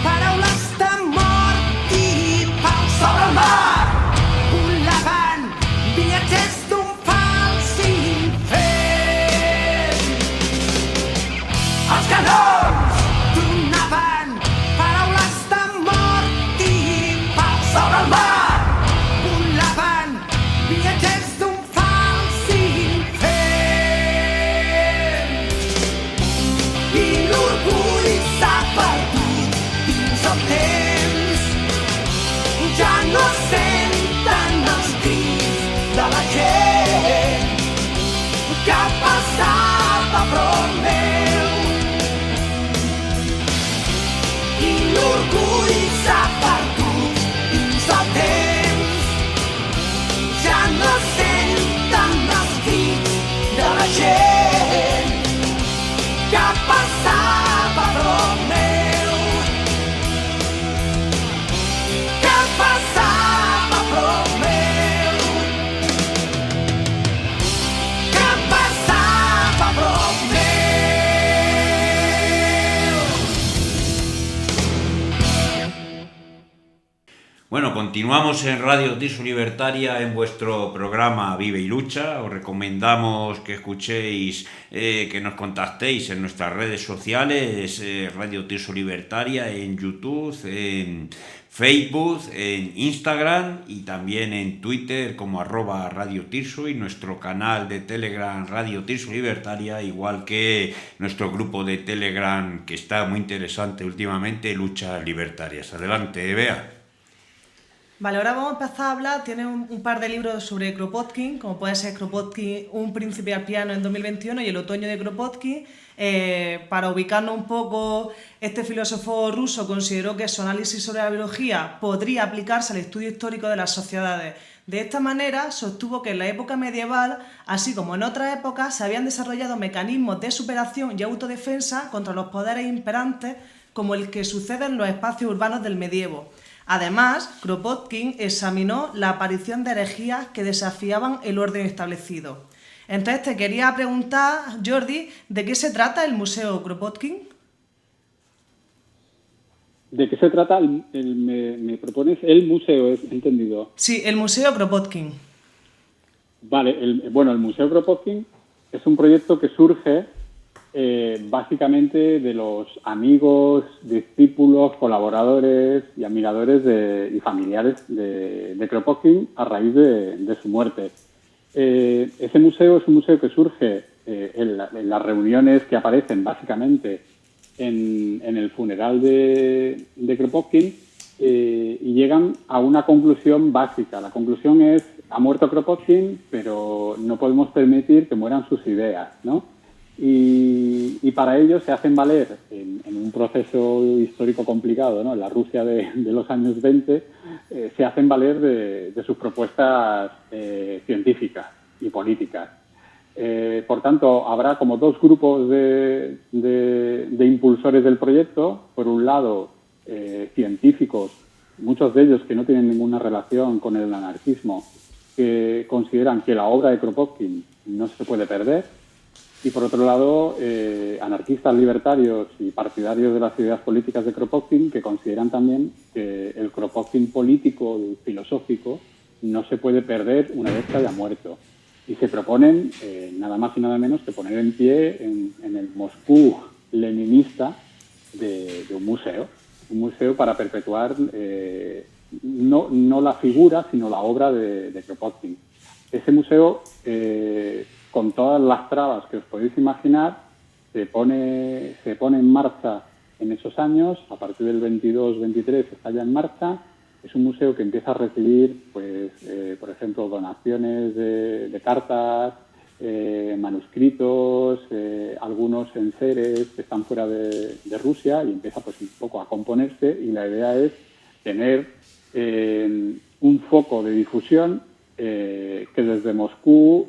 paraules de mort i pau sobre el mar. Volaven viatgers d'un fals infern. Els canons donaven paraules de mort i pau sobre el mar. Volaven viatgers d'un fals infern. I l'orgull s'ha perdut dins el temps. Ja no senten els crits de la gent que passava a prop meu. I l'orgull s'ha perdut dins el temps. Ja no senten els crits de la gent que passava a prop meu. Que passava a prop meu. Que passava a prop meu. Bueno, continuamos en Radio Tirso Libertaria en vuestro programa Vive y Lucha. Os recomendamos que escuchéis, que nos contactéis en nuestras redes sociales, Radio Tirso Libertaria, en YouTube, en Facebook, en Instagram y también en Twitter como @Radio Tirso y nuestro canal de Telegram Radio Tirso Libertaria, igual que nuestro grupo de Telegram que está muy interesante últimamente, Luchas Libertarias. Adelante, Bea. Vale, ahora vamos a empezar a hablar. Tiene un par de libros sobre Kropotkin, como puede ser Kropotkin, Un príncipe al piano en 2021 y El otoño de Kropotkin. Para ubicarnos un poco, este filósofo ruso consideró que su análisis sobre la biología podría aplicarse al estudio histórico de las sociedades. De esta manera, sostuvo que en la época medieval, así como en otras épocas, se habían desarrollado mecanismos de superación y autodefensa contra los poderes imperantes, como el que sucede en los espacios urbanos del medievo. Además, Kropotkin examinó la aparición de herejías que desafiaban el orden establecido. Entonces te quería preguntar, Jordi, ¿de qué se trata el Museo Kropotkin? ¿De qué se trata? ¿Me propones el museo? ¿He entendido? Sí, el Museo Kropotkin. Vale, el Museo Kropotkin es un proyecto que surge básicamente de los amigos, discípulos, colaboradores y admiradores y familiares de Kropotkin a raíz de su muerte. Ese museo es un museo que surge en las reuniones que aparecen básicamente en el funeral de Kropotkin y llegan a una conclusión básica. La conclusión es: ha muerto Kropotkin, pero no podemos permitir que mueran sus ideas, ¿no? Y para ello se hacen valer, en un proceso histórico complicado, ¿no? En la Rusia de los años 20, se hacen valer de sus propuestas científicas y políticas. Por tanto, habrá como dos grupos de impulsores del proyecto. Por un lado, científicos, muchos de ellos que no tienen ninguna relación con el anarquismo, que consideran que la obra de Kropotkin no se puede perder. Y por otro lado, anarquistas libertarios y partidarios de las ideas políticas de Kropotkin, que consideran también que el Kropotkin político y filosófico no se puede perder una vez que haya muerto. Y se proponen nada más y nada menos que poner en pie en el Moscú leninista de un museo para perpetuar no la figura, sino la obra de Kropotkin. Ese museo, con todas las trabas que os podéis imaginar, se pone en marcha en esos años. A partir del 22-23 está ya en marcha. Es un museo que empieza a recibir, pues, por ejemplo, donaciones de cartas, manuscritos, algunos enseres que están fuera de Rusia, y empieza pues un poco a componerse, y la idea es tener un foco de difusión que desde Moscú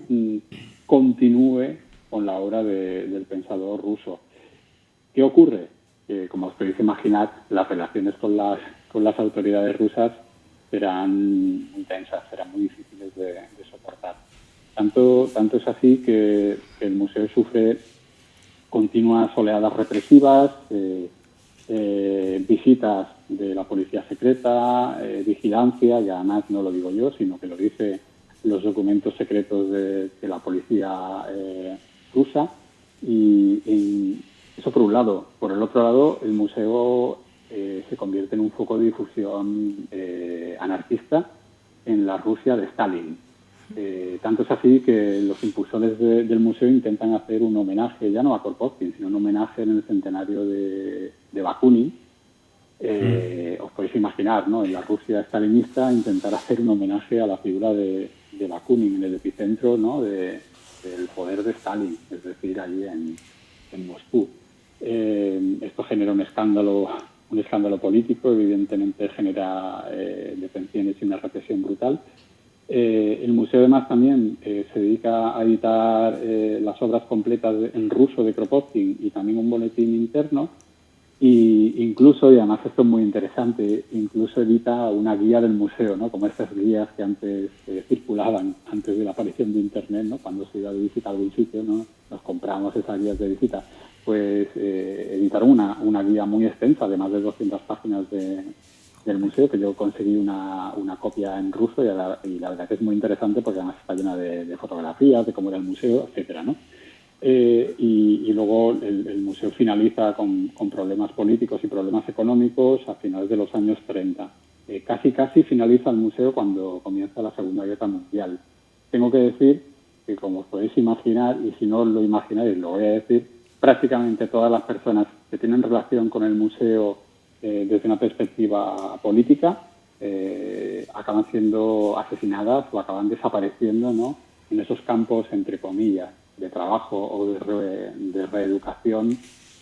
continúe con la obra del pensador ruso. ¿Qué ocurre? Que, como os podéis imaginar, las relaciones con las autoridades rusas serán muy tensas, serán muy difíciles de soportar. Tanto es así que el museo sufre continuas oleadas represivas, visitas de la policía secreta, vigilancia, y además no lo digo yo, sino que lo dice los documentos secretos de la policía rusa. Y eso por un lado. Por el otro lado, el museo se convierte en un foco de difusión anarquista en la Rusia de Stalin. Tanto es así que los impulsores del museo intentan hacer un homenaje, ya no a Kropotkin, sino un homenaje en el centenario de Bakunin. Os podéis imaginar, ¿no?, en la Rusia stalinista, intentar hacer un homenaje a la figura de Bakunin, en el epicentro, ¿no?, del poder de Stalin, es decir, allí en Moscú. Esto genera un escándalo político, evidentemente genera detenciones y una represión brutal. El museo además también se dedica a editar las obras completas en ruso de Kropotkin y también un boletín interno, y incluso, y además esto es muy interesante, incluso edita una guía del museo, ¿no?, como estas guías que antes circulaban antes de la aparición de Internet, ¿no?, cuando se iba de visita a algún sitio, ¿no?, nos compramos esas guías de visita. Pues editaron una guía muy extensa, de más de 200 páginas del museo, que yo conseguí una copia en ruso, y la verdad que es muy interesante porque además está llena de fotografías de cómo era el museo, etcétera, ¿no? Y luego el museo finaliza con problemas políticos y problemas económicos a finales de los años 30. casi finaliza el museo cuando comienza la Segunda Guerra Mundial. Tengo que decir que, como os podéis imaginar, y si no lo imagináis lo voy a decir, prácticamente todas las personas que tienen relación con el museo desde una perspectiva política acaban siendo asesinadas o acaban desapareciendo, ¿no?, en esos campos, entre comillas, de trabajo o de reeducación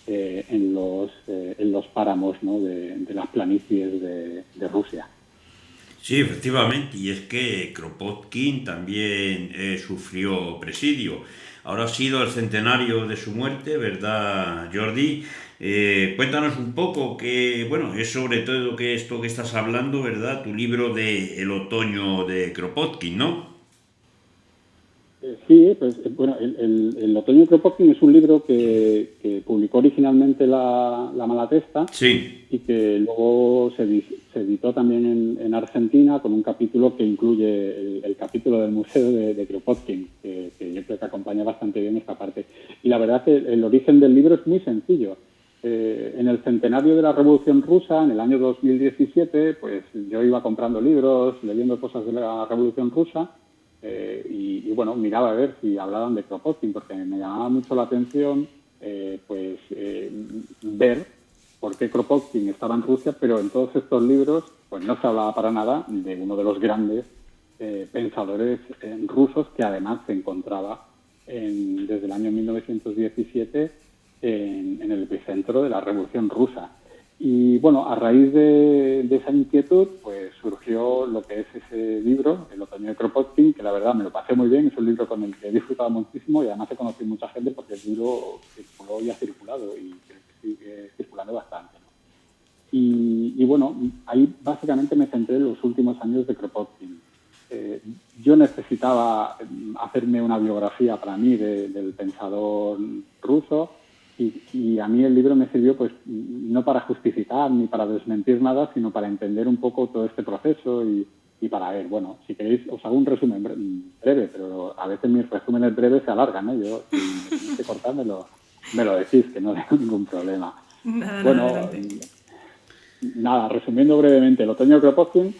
en los páramos, ¿no?, de las planicies de Rusia. Sí, efectivamente, y es que Kropotkin también sufrió presidio. Ahora ha sido el centenario de su muerte, ¿verdad, Jordi? Cuéntanos un poco, que bueno, es sobre todo que esto que estás hablando, ¿verdad? Tu libro de El otoño de Kropotkin, ¿no? Sí, pues bueno, el otoño de Kropotkin es un libro que publicó originalmente la Malatesta, Sí. y que luego se editó también en Argentina, con un capítulo que incluye el capítulo del museo de Kropotkin, que yo creo que acompaña bastante bien esta parte. Y la verdad que el origen del libro es muy sencillo. En el centenario de la Revolución Rusa, en el año 2017, pues yo iba comprando libros, leyendo cosas de la Revolución Rusa, y bueno, miraba a ver si hablaban de Kropotkin, porque me llamaba mucho la atención ver por qué Kropotkin estaba en Rusia, pero en todos estos libros pues no se hablaba para nada de uno de los grandes pensadores rusos, que además se encontraba desde el año 1917 en el epicentro de la Revolución Rusa. Y bueno, a raíz de esa inquietud, pues surgió lo que es ese libro, El otoño de Kropotkin, que la verdad me lo pasé muy bien. Es un libro con el que he disfrutado muchísimo, y además he conocido mucha gente porque el libro circuló y ha circulado, y creo que sigue circulando bastante, ¿no? Y bueno, ahí básicamente me centré en los últimos años de Kropotkin. Yo necesitaba hacerme una biografía para mí del pensador ruso, y a mí el libro me sirvió, pues, no para justificar ni para desmentir nada, sino para entender un poco todo este proceso y para ver, bueno, si queréis os hago un resumen breve, pero a veces mis resúmenes breves se alargan, ¿eh? Yo, si me tenéis que cortar, me lo decís, que no tengo ningún problema. Bueno, nada, resumiendo brevemente, El otoño de Kropotkin,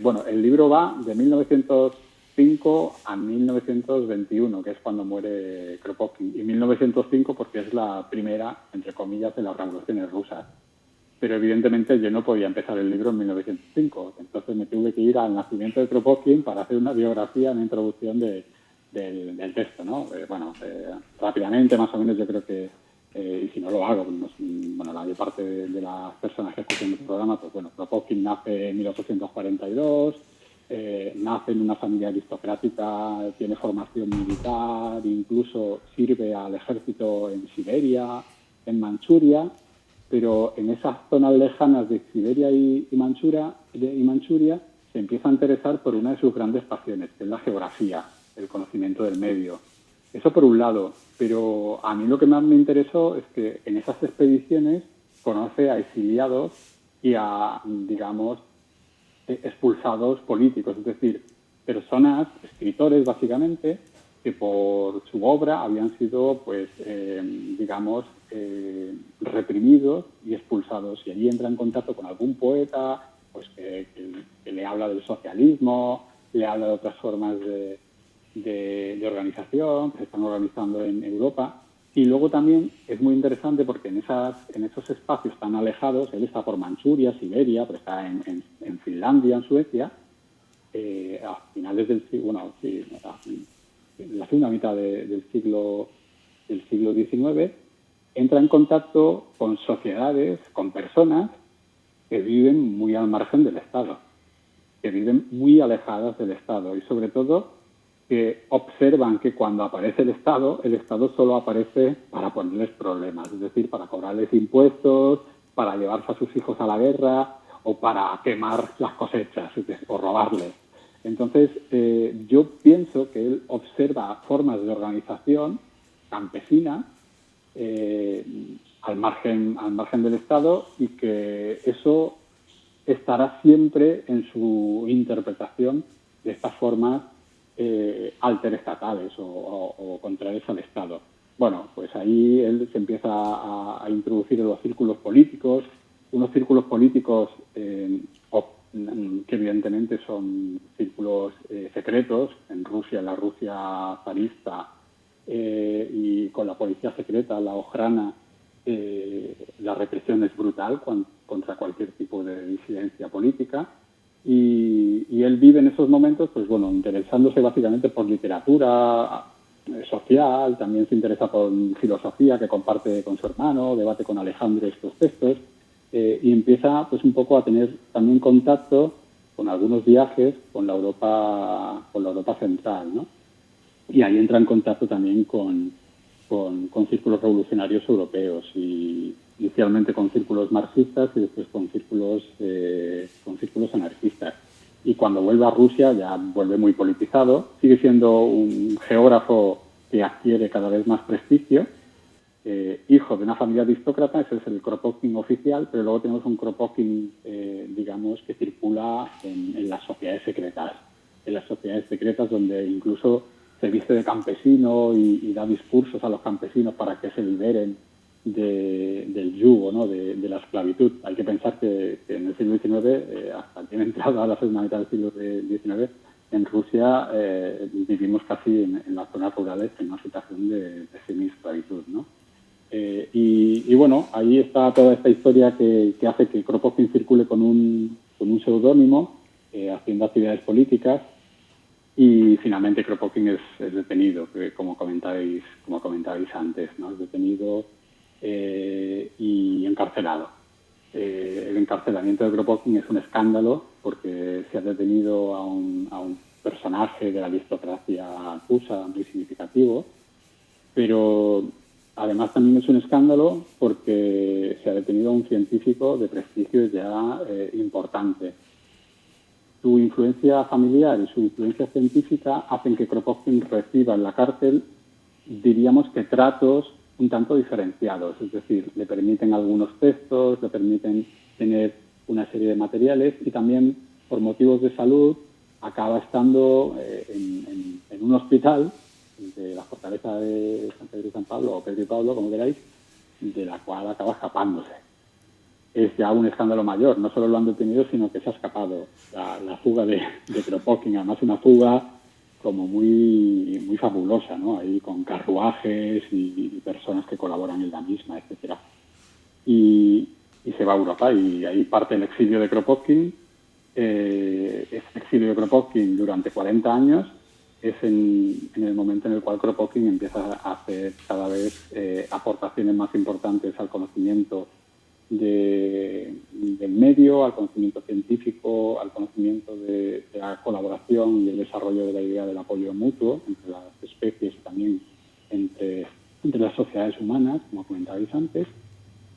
bueno, el libro va de 1905 a 1921, que es cuando muere Kropotkin, y 1905 porque es la primera, entre comillas, de las revoluciones rusas. Pero evidentemente yo no podía empezar el libro en 1905, entonces me tuve que ir al nacimiento de Kropotkin para hacer una biografía, una introducción del texto, ¿no? Rápidamente, más o menos, yo creo que, y si no lo hago, pues, bueno, la mayor parte de las personas que escuchan el programa, pues bueno, Kropotkin nace en 1842, nace en una familia aristocrática, tiene formación militar, incluso sirve al ejército en Siberia, en Manchuria, pero en esas zonas lejanas de Siberia y Manchuria se empieza a interesar por una de sus grandes pasiones, que es la geografía, el conocimiento del medio. Eso por un lado, pero a mí lo que más me interesó es que en esas expediciones conoce a exiliados y a, digamos, expulsados políticos, es decir, personas, escritores básicamente, que por su obra habían sido, pues, digamos, reprimidos y expulsados. Y allí entra en contacto con algún poeta, pues, que le habla del socialismo, le habla de otras formas de organización que se están organizando en Europa. Y luego también es muy interesante porque en esos espacios tan alejados, él está por Manchuria, Siberia, pero está en Finlandia, en Suecia, a finales del siglo, bueno, sí, la segunda mitad del siglo XIX, entra en contacto con sociedades, con personas que viven muy al margen del Estado, que viven muy alejadas del Estado, y sobre todo que observan que cuando aparece el Estado solo aparece para ponerles problemas, es decir, para cobrarles impuestos, para llevarse a sus hijos a la guerra o para quemar las cosechas o robarles. Entonces, yo pienso que él observa formas de organización campesina al margen del Estado, y que eso estará siempre en su interpretación de estas formas alterestatales o contrarias al Estado. Bueno, pues ahí él se empieza a introducir en los círculos políticos, unos círculos políticos que evidentemente son círculos secretos. En Rusia, en la Rusia zarista, y con la policía secreta, la Ojrana, la represión es brutal contra cualquier tipo de disidencia política. Y él vive en esos momentos, pues bueno, interesándose básicamente por literatura social, también se interesa por filosofía, que comparte con su hermano, debate con Alejandro estos textos, y empieza pues un poco a tener también contacto con algunos viajes con la Europa central, ¿no? Y ahí entra en contacto también con círculos revolucionarios europeos, y inicialmente con círculos marxistas y después con círculos anarquistas. Y cuando vuelve a Rusia ya vuelve muy politizado, sigue siendo un geógrafo que adquiere cada vez más prestigio, hijo de una familia aristócrata, ese es el Kropotkin oficial, pero luego tenemos un Kropotkin, digamos, que circula en las sociedades secretas, donde incluso se viste de campesino y da discursos a los campesinos para que se liberen del yugo, ¿no? de la esclavitud. Hay que pensar que en el siglo XIX, hasta que entrado a la segunda mitad del siglo XIX, en Rusia vivimos casi en las zonas rurales en una situación de semi-esclavitud, ¿no? Y bueno, ahí está toda esta historia que hace que Kropotkin circule con un seudónimo, haciendo actividades políticas, y finalmente Kropotkin es detenido, como comentabais antes, ¿no? Es detenido y encarcelado. El encarcelamiento de Kropotkin es un escándalo porque se ha detenido a un personaje de la aristocracia rusa muy significativo, pero además también es un escándalo porque se ha detenido a un científico de prestigio ya importante. Su influencia familiar y su influencia científica hacen que Kropotkin reciba en la cárcel, diríamos que tratos un tanto diferenciados, es decir, le permiten algunos textos, le permiten tener una serie de materiales, y también por motivos de salud acaba estando en un hospital de la fortaleza de San Pedro y San Pablo, o Pedro y Pablo, como queráis, de la cual acaba escapándose. Es ya un escándalo mayor, no solo lo han detenido, sino que se ha escapado. La fuga de Kropotkin, además una fuga como muy, muy fabulosa, ¿no? Ahí con carruajes y personas que colaboran en la misma, etcétera. Y se va a Europa, y ahí parte el exilio de Kropotkin. Ese exilio de Kropotkin durante 40 años es en el momento en el cual Kropotkin empieza a hacer cada vez aportaciones más importantes al conocimiento del medio, al conocimiento científico, al conocimiento de la colaboración y el desarrollo de la idea del apoyo mutuo entre las especies y también entre las sociedades humanas, como comentabais antes,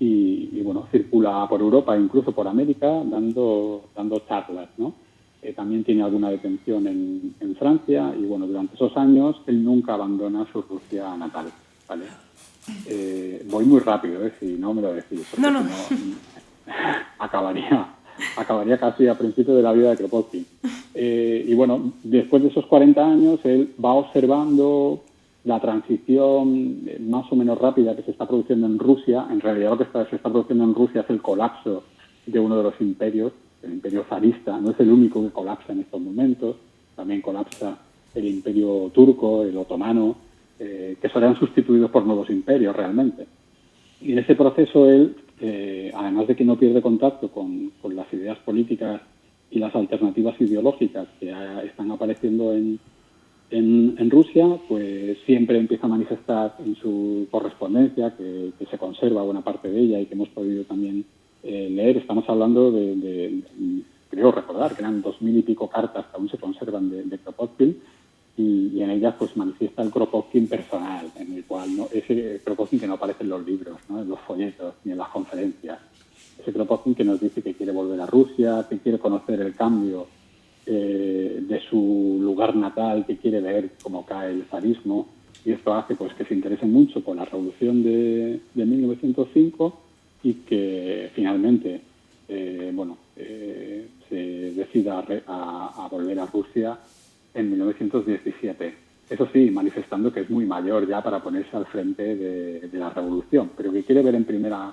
y bueno, circula por Europa e incluso por América dando charlas, ¿no? También tiene alguna detención en Francia, y bueno, durante esos años él nunca abandona su Rusia natal, ¿vale? Voy muy rápido, si no me lo decís, porque No. si no, acabaría casi a principio de la vida de Kropotkin. Y bueno, después de esos 40 años, él va observando la transición más o menos rápida que se está produciendo en Rusia. En realidad lo que se está produciendo en Rusia es el colapso de uno de los imperios, el imperio zarista. No es el único que colapsa en estos momentos, también colapsa el imperio turco, el otomano, que serán sustituidos por nuevos imperios realmente. Y en ese proceso él, además de que no pierde contacto con las ideas políticas y las alternativas ideológicas que están apareciendo en Rusia, pues siempre empieza a manifestar en su correspondencia, que se conserva buena parte de ella y que hemos podido también leer. Estamos hablando creo recordar que eran 2000 y pico cartas que aún se conservan de Kropotkin, y en ellas pues manifiesta el Kropotkin personal, en el cual ese Kropotkin que no aparece en los libros, ¿no? En los folletos ni en las conferencias. Ese Kropotkin que nos dice que quiere volver a Rusia, que quiere conocer el cambio de su lugar natal, que quiere ver cómo cae el zarismo, y esto hace pues que se interese mucho por la revolución de 1905 y que finalmente se decida a volver a Rusia en 1917. Eso sí, manifestando que es muy mayor ya para ponerse al frente de la revolución, pero que quiere ver en primera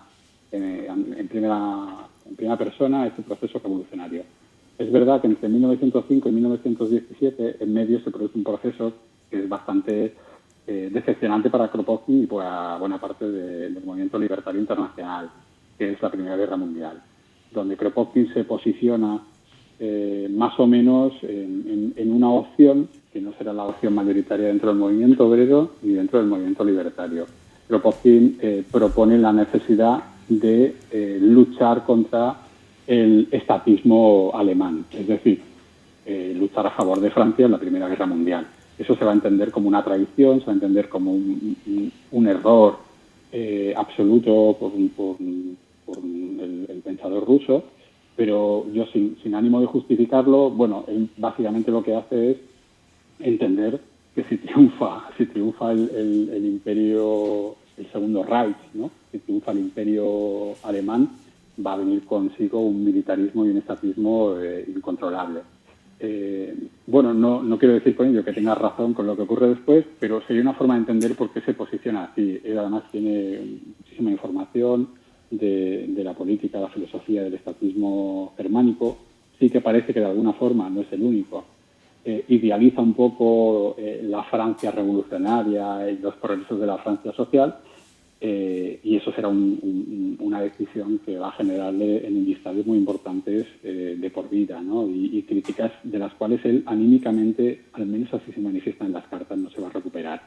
persona este proceso revolucionario. Es verdad que entre 1905 y 1917 en medio se produce un proceso que es bastante decepcionante para Kropotkin y para buena parte del movimiento libertario internacional, que es la Primera Guerra Mundial, donde Kropotkin se posiciona más o menos en una opción que no será la opción mayoritaria dentro del movimiento obrero ni dentro del movimiento libertario. Kropotkin propone la necesidad de luchar contra el estatismo alemán, es decir, luchar a favor de Francia en la Primera Guerra Mundial. Eso se va a entender como una traición, se va a entender como un error absoluto por el pensador ruso, pero yo sin ánimo de justificarlo, bueno, él básicamente lo que hace es entender que si triunfa el imperio, el Segundo Reich, ¿no? Si triunfa el imperio alemán, va a venir consigo un militarismo y un estatismo incontrolable. Bueno, no quiero decir con ello que tenga razón con lo que ocurre después, pero sería una forma de entender por qué se posiciona así. Él además tiene muchísima información de la política, la filosofía del estatismo germánico. Sí que parece que de alguna forma, no es el único, idealiza un poco la Francia revolucionaria y los progresos de la Francia social, y eso será una decisión que va a generarle enemistades muy importantes de por vida, ¿no? Y críticas de las cuales él anímicamente, al menos así se manifiesta en las cartas, no se va a recuperar.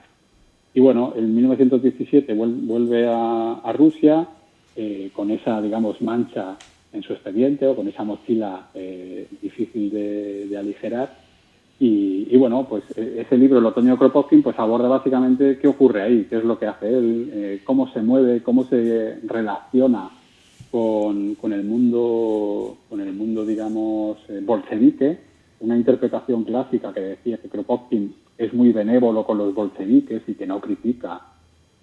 Y bueno, en 1917 vuelve a Rusia con esa, digamos, mancha en su expediente o con esa mochila difícil de aligerar. Y bueno, pues ese libro, El otoño de Kropotkin, pues aborda básicamente qué ocurre ahí, qué es lo que hace él, cómo se mueve, cómo se relaciona con el mundo, digamos, bolchevique, una interpretación clásica que decía que Kropotkin es muy benévolo con los bolcheviques y que no critica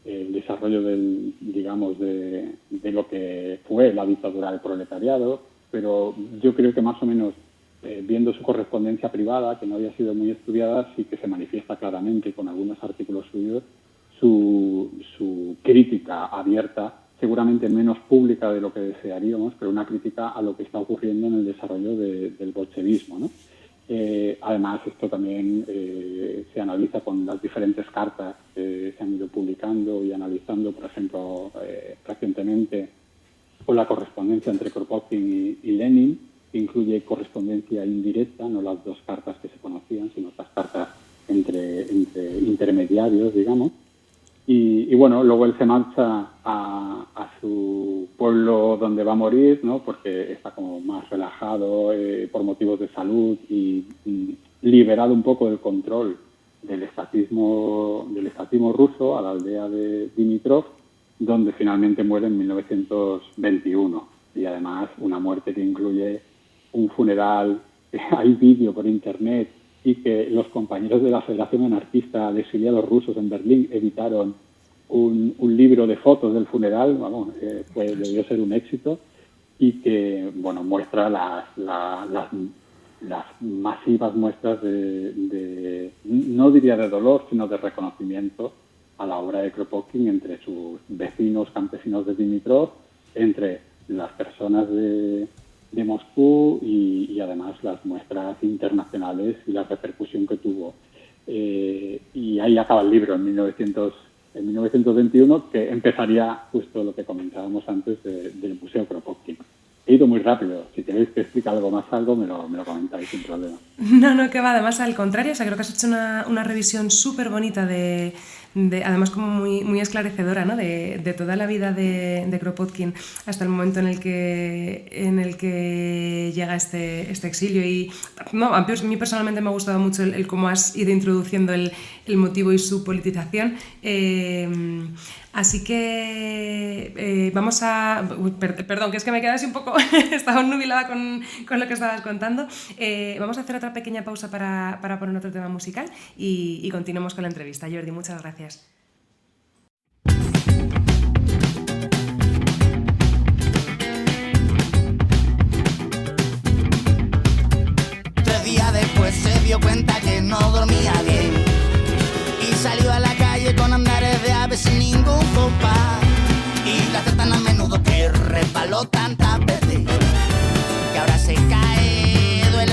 el desarrollo de lo que fue la dictadura del proletariado, pero yo creo que más o menos viendo su correspondencia privada, que no había sido muy estudiada, sí que se manifiesta claramente con algunos artículos suyos su crítica abierta, seguramente menos pública de lo que desearíamos, pero una crítica a lo que está ocurriendo en el desarrollo del bolchevismo, ¿no? Además, esto también se analiza con las diferentes cartas que se han ido publicando y analizando, por ejemplo, recientemente con la correspondencia entre Kropotkin y Lenin, que incluye correspondencia indirecta, no las dos cartas que se conocían, sino otras cartas entre intermediarios, digamos. Y bueno, luego él se marcha a su pueblo donde va a morir, ¿no? Porque está como más relajado por motivos de salud y liberado un poco del control del estatismo ruso, a la aldea de Dimitrov, donde finalmente muere en 1921. Y además una muerte que incluye un funeral, hay vídeo por internet, y que los compañeros de la Federación Anarquista de Exiliados Rusos en Berlín editaron un libro de fotos del funeral, debió ser un éxito, y que bueno, muestra las masivas muestras de, no diría de dolor, sino de reconocimiento a la obra de Kropotkin entre sus vecinos campesinos de Dimitrov, entre las personas de Moscú y además las muestras internacionales y la repercusión que tuvo. Y ahí acaba el libro en 1921, que empezaría justo lo que comentábamos antes del Museo Kropotkin. He ido muy rápido. Si queréis que explique algo más, me lo comentáis sin problema. No, que va, además al contrario. O sea, creo que has hecho una revisión súper bonita además como muy esclarecedora, ¿no? de toda la vida de Kropotkin hasta el momento en el que llega este exilio. Y no, a mí personalmente me ha gustado mucho el cómo has ido introduciendo el motivo y su politización. Así que vamos a... Perdón, que es que me quedé así un poco... estaba nubilada con lo que estabas contando. Vamos a hacer otra pequeña pausa para poner otro tema musical y continuamos con la entrevista. Jordi, muchas gracias. Tres días después se dio cuenta que no dormía bien y salió a la calle con andares de ave sin ningún compás, y la tan a menudo que resbaló tantas veces que ahora se cae, duele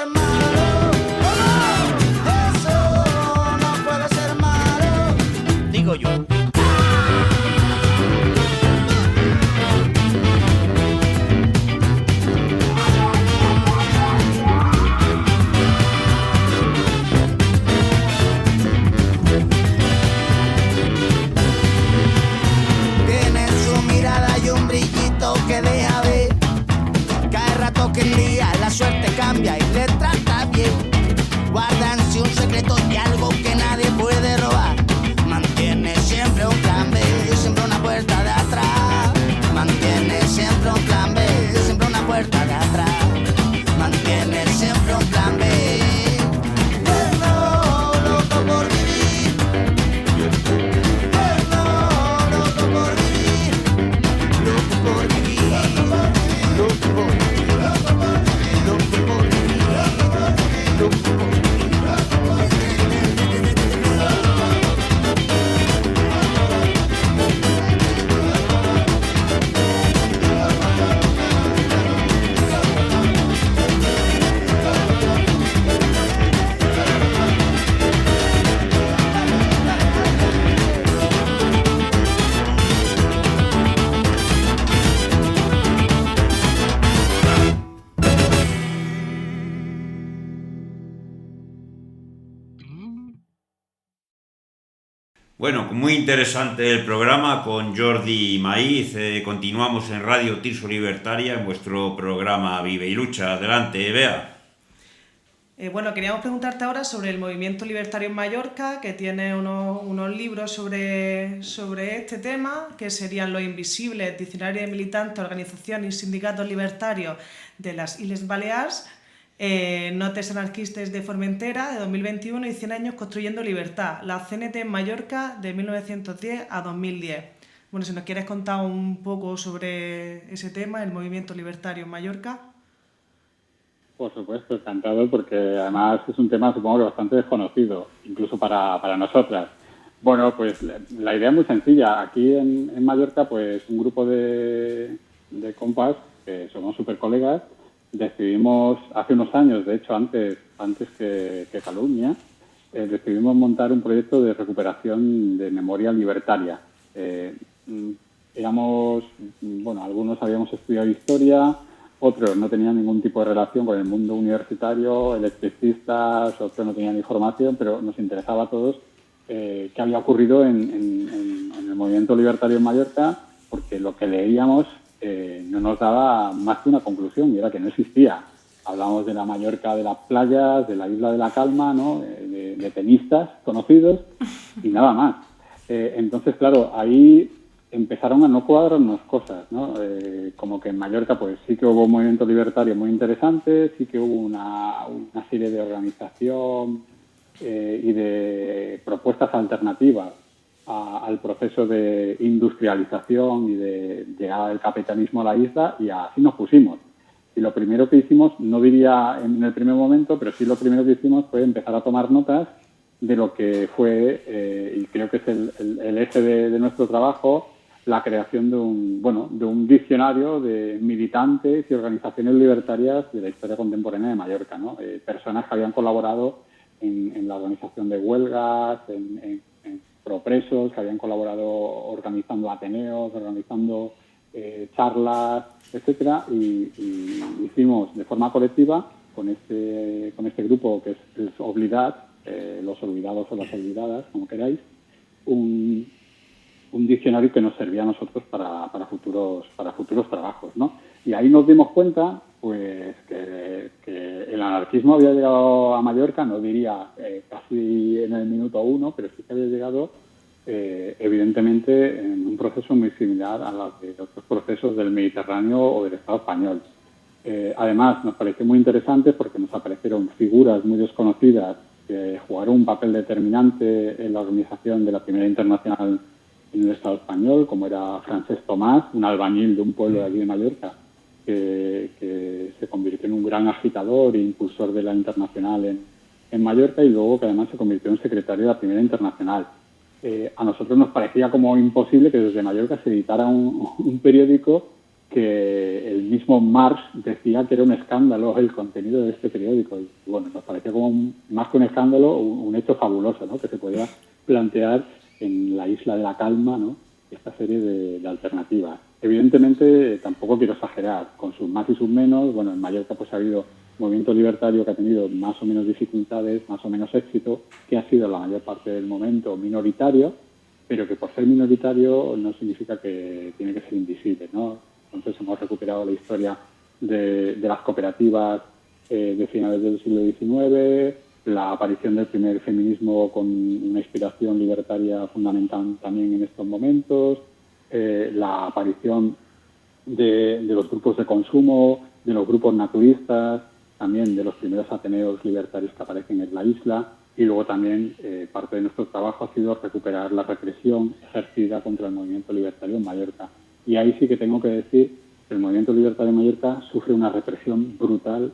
ser malo. Eso no puede ser malo. Digo yo. Tiene su mirada y un brillito que deja ver. Cada rato que el día la suerte cambia y le trata bien. Guardan si un secreto y algo que nadie puede robar. Mantiene siempre un plan B, siempre una puerta de atrás. Mantiene siempre un plan B, siempre una puerta de atrás. Mantiene siempre un plan B. No, loco por vivir. No, loco por vivir. Loco por vivir. Loco por vivir. Loco por vivir. Loco por vivir. Loco por vivir. Bueno, muy interesante el programa con Jordi Maíz. Continuamos en Radio Tirso Libertaria, en vuestro programa Vive y Lucha. Adelante, Bea. Bueno, queríamos preguntarte ahora sobre el movimiento libertario en Mallorca, que tiene unos libros sobre este tema, que serían Los Invisibles, Diccionario de Militantes, Organizaciones y Sindicatos Libertarios de las Illes Balears, Notes anarquistes de Formentera, de 2021, y 100 años construyendo libertad, la CNT en Mallorca, de 1910 a 2010. Bueno, si nos quieres contar un poco sobre ese tema, el movimiento libertario en Mallorca. Por supuesto, encantado, porque además es un tema, supongo que bastante desconocido, incluso para nosotras. Bueno, pues la idea es muy sencilla. Aquí en Mallorca, pues un grupo de compas, que somos súper colegas, decidimos, hace unos años, de hecho antes que Calumnia, decidimos montar un proyecto de recuperación de memoria libertaria. Algunos habíamos estudiado historia, otros no tenían ningún tipo de relación con el mundo universitario, electricistas, otros no tenían información, pero nos interesaba a todos qué había ocurrido en el movimiento libertario en Mallorca, porque lo que leíamos no nos daba más que una conclusión, y era que no existía. Hablamos de la Mallorca de las playas, de la Isla de la Calma, ¿no? de tenistas conocidos y nada más. Entonces, claro, ahí empezaron a no cuadrarnos cosas, ¿no? Como que en Mallorca pues sí que hubo un movimiento libertario muy interesante, sí que hubo una serie de organización y de propuestas alternativas al proceso de industrialización y de llegada del capitalismo a la isla, y así nos pusimos. Y lo primero que hicimos, no diría en el primer momento, pero sí lo primero que hicimos fue empezar a tomar notas de lo que fue, y creo que es el eje de nuestro trabajo, la creación de un diccionario de militantes y organizaciones libertarias de la historia contemporánea de Mallorca, ¿no? Personas que habían colaborado en la organización de huelgas, en propresos, que habían colaborado organizando ateneos, organizando charlas, etcétera, y hicimos de forma colectiva con este grupo que es Oblidat, los olvidados o las olvidadas, como queráis, un diccionario que nos servía a nosotros para futuros trabajos, ¿no? Y ahí nos dimos cuenta, pues, que el anarquismo había llegado a Mallorca, no diría casi en el minuto 1, pero sí que había llegado, evidentemente, en un proceso muy similar a los de otros procesos del Mediterráneo o del Estado español. Además, nos pareció muy interesante porque nos aparecieron figuras muy desconocidas que jugaron un papel determinante en la organización de la Primera Internacional en el Estado español, como era Francesc Tomàs, un albañil de un pueblo de allí de Mallorca, que se convirtió en un gran agitador e impulsor de la Internacional en Mallorca, y luego que además se convirtió en secretario de la Primera Internacional. A nosotros nos parecía como imposible que desde Mallorca se editara un periódico que el mismo Marx decía que era un escándalo el contenido de este periódico. Y bueno, nos parecía como más que un escándalo, un hecho fabuloso, ¿no? Que se podía plantear en la Isla de la Calma, ¿no? Esta serie de alternativas. Evidentemente, tampoco quiero exagerar, con sus más y sus menos. Bueno, en Mallorca pues ha habido un movimiento libertario que ha tenido más o menos dificultades, más o menos éxito, que ha sido la mayor parte del momento minoritario, pero que por ser minoritario no significa que tiene que ser invisible, ¿no? Entonces hemos recuperado la historia de las cooperativas de finales del siglo XIX, la aparición del primer feminismo con una inspiración libertaria fundamental también en estos momentos, la aparición de los grupos de consumo, de los grupos naturistas, también de los primeros ateneos libertarios que aparecen en la isla, y luego también parte de nuestro trabajo ha sido recuperar la represión ejercida contra el movimiento libertario en Mallorca. Y ahí sí que tengo que decir que el movimiento libertario en Mallorca sufre una represión brutal,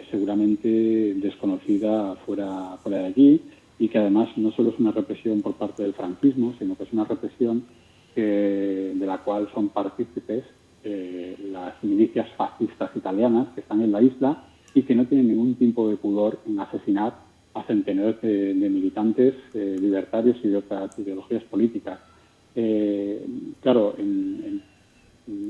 seguramente desconocida fuera de allí, y que además no solo es una represión por parte del franquismo, sino que es una represión de la cual son partícipes las milicias fascistas italianas que están en la isla y que no tienen ningún tipo de pudor en asesinar a centenares de militantes libertarios y de otras ideologías políticas. Claro, en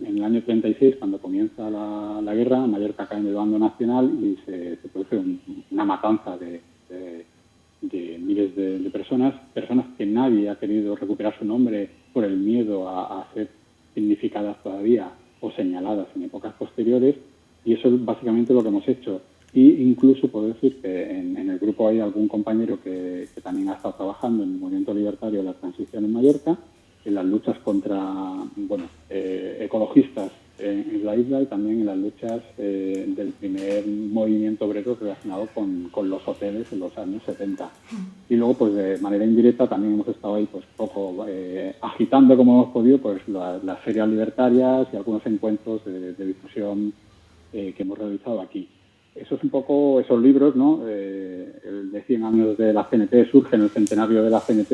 el año 36, cuando comienza la guerra, Mallorca cae en el bando nacional y se produce una matanza de miles de personas que nadie ha querido recuperar su nombre por el miedo a ser significadas todavía o señaladas en épocas posteriores, y eso es básicamente lo que hemos hecho. Y incluso puedo decir que en el grupo hay algún compañero que también ha estado trabajando en el movimiento libertario de la transición en Mallorca, en las luchas contra ecologistas en la isla, y también en las luchas del primer movimiento obrero relacionado con los hoteles en los años 70. Y luego, pues de manera indirecta, también hemos estado ahí pues poco agitando como hemos podido pues las ferias libertarias y algunos encuentros de difusión que hemos realizado aquí. Eso es un poco esos libros, ¿no? El de 100 años de la CNT surge en el centenario de la CNT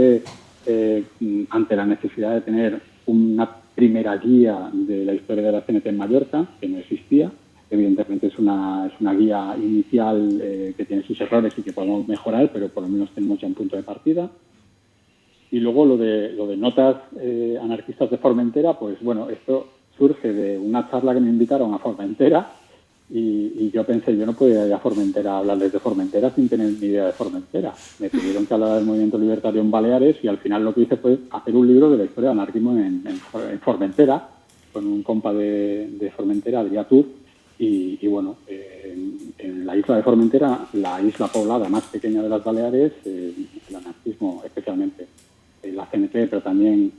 ante la necesidad de tener una primera guía de la historia de la CNT en Mallorca, que no existía. Evidentemente es una guía inicial que tiene sus errores y que podemos mejorar, pero por lo menos tenemos ya un punto de partida. Y luego lo de notas anarquistas de Formentera, pues bueno, esto surge de una charla que me invitaron a Formentera, y yo pensé, yo no podía ir a Formentera a hablarles de Formentera sin tener ni idea de Formentera. Me pidieron que hablara del movimiento libertario en Baleares, y al final lo que hice fue hacer un libro de la historia del anarquismo en Formentera, con un compa de Formentera, Adrià Tur, y bueno, en la isla de Formentera, la isla poblada más pequeña de las Baleares, el anarquismo, especialmente la CNT, pero también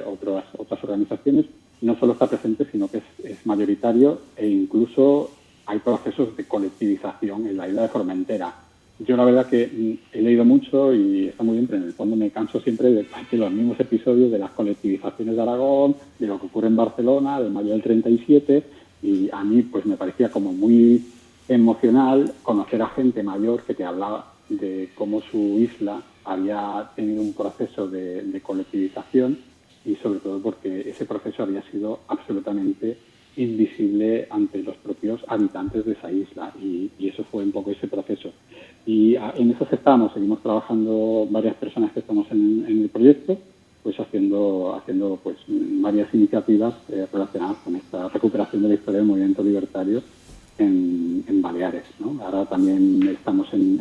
otras organizaciones, no solo está presente, sino que es mayoritario, e incluso hay procesos de colectivización en la isla de Formentera. Yo la verdad que he leído mucho y está muy bien, pero en el fondo me canso siempre de los mismos episodios de las colectivizaciones de Aragón, de lo que ocurre en Barcelona, del mayo del 37, y a mí pues me parecía como muy emocional conocer a gente mayor que te hablaba de cómo su isla había tenido un proceso de colectivización, y sobre todo porque ese proceso había sido absolutamente invisible ante los propios habitantes de esa isla, y eso fue un poco ese proceso. Y en eso seguimos trabajando varias personas que estamos en el proyecto, pues haciendo pues varias iniciativas relacionadas con esta recuperación de la historia del movimiento libertario en Baleares, ¿no? Ahora también estamos en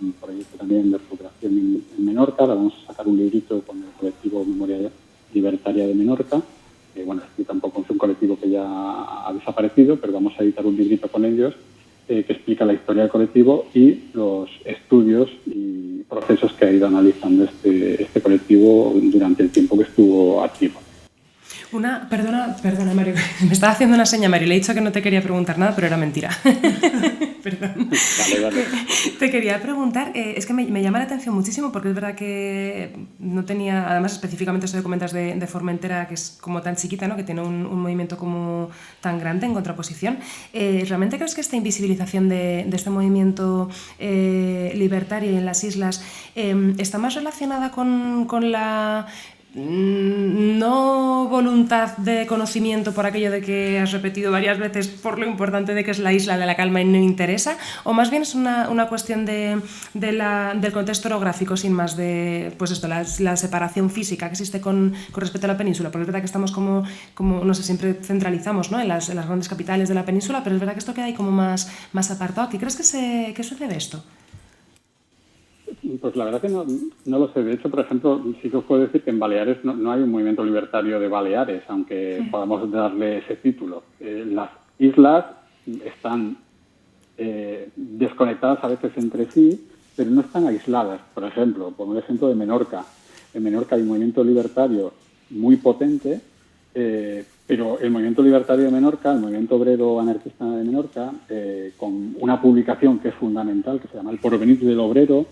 un proyecto también de recuperación en Menorca. Ahora vamos a sacar un librito con el colectivo Memoria Libertaria de Menorca. Bueno, este tampoco es un colectivo que ya ha desaparecido, pero vamos a editar un librito con ellos que explica la historia del colectivo y los estudios y procesos que ha ido analizando este colectivo durante el tiempo que estuvo activo. Perdona, Mario, me estaba haciendo una seña, Mario, le he dicho que no te quería preguntar nada, pero era mentira. Perdón. Vale. Te quería preguntar, es que me llama la atención muchísimo, porque es verdad que no tenía, además específicamente esto que comentas de Formentera, que es como tan chiquita, ¿no? Que tiene un movimiento como tan grande en contraposición. ¿Realmente crees que esta invisibilización de este movimiento libertario en las islas está más relacionada con la no voluntad de conocimiento por aquello de que has repetido varias veces por lo importante de que es la isla de la calma y no interesa, o más bien es una cuestión del contexto orográfico, sin más, de pues esto, la separación física que existe con respecto a la península, porque es verdad que estamos como no sé, siempre centralizamos, ¿no?, en las grandes capitales de la península, pero es verdad que esto queda ahí como más apartado. ¿A qué crees que se debe esto? Pues la verdad que no lo sé. De hecho, por ejemplo, sí que os puedo decir que en Baleares no hay un movimiento libertario de Baleares, aunque podamos darle ese título. Las islas están desconectadas a veces entre sí, pero no están aisladas. Por ejemplo, por un ejemplo de Menorca. En Menorca hay un movimiento libertario muy potente, pero el movimiento libertario de Menorca, el movimiento obrero anarquista de Menorca, con una publicación que es fundamental, que se llama El porvenir del obrero,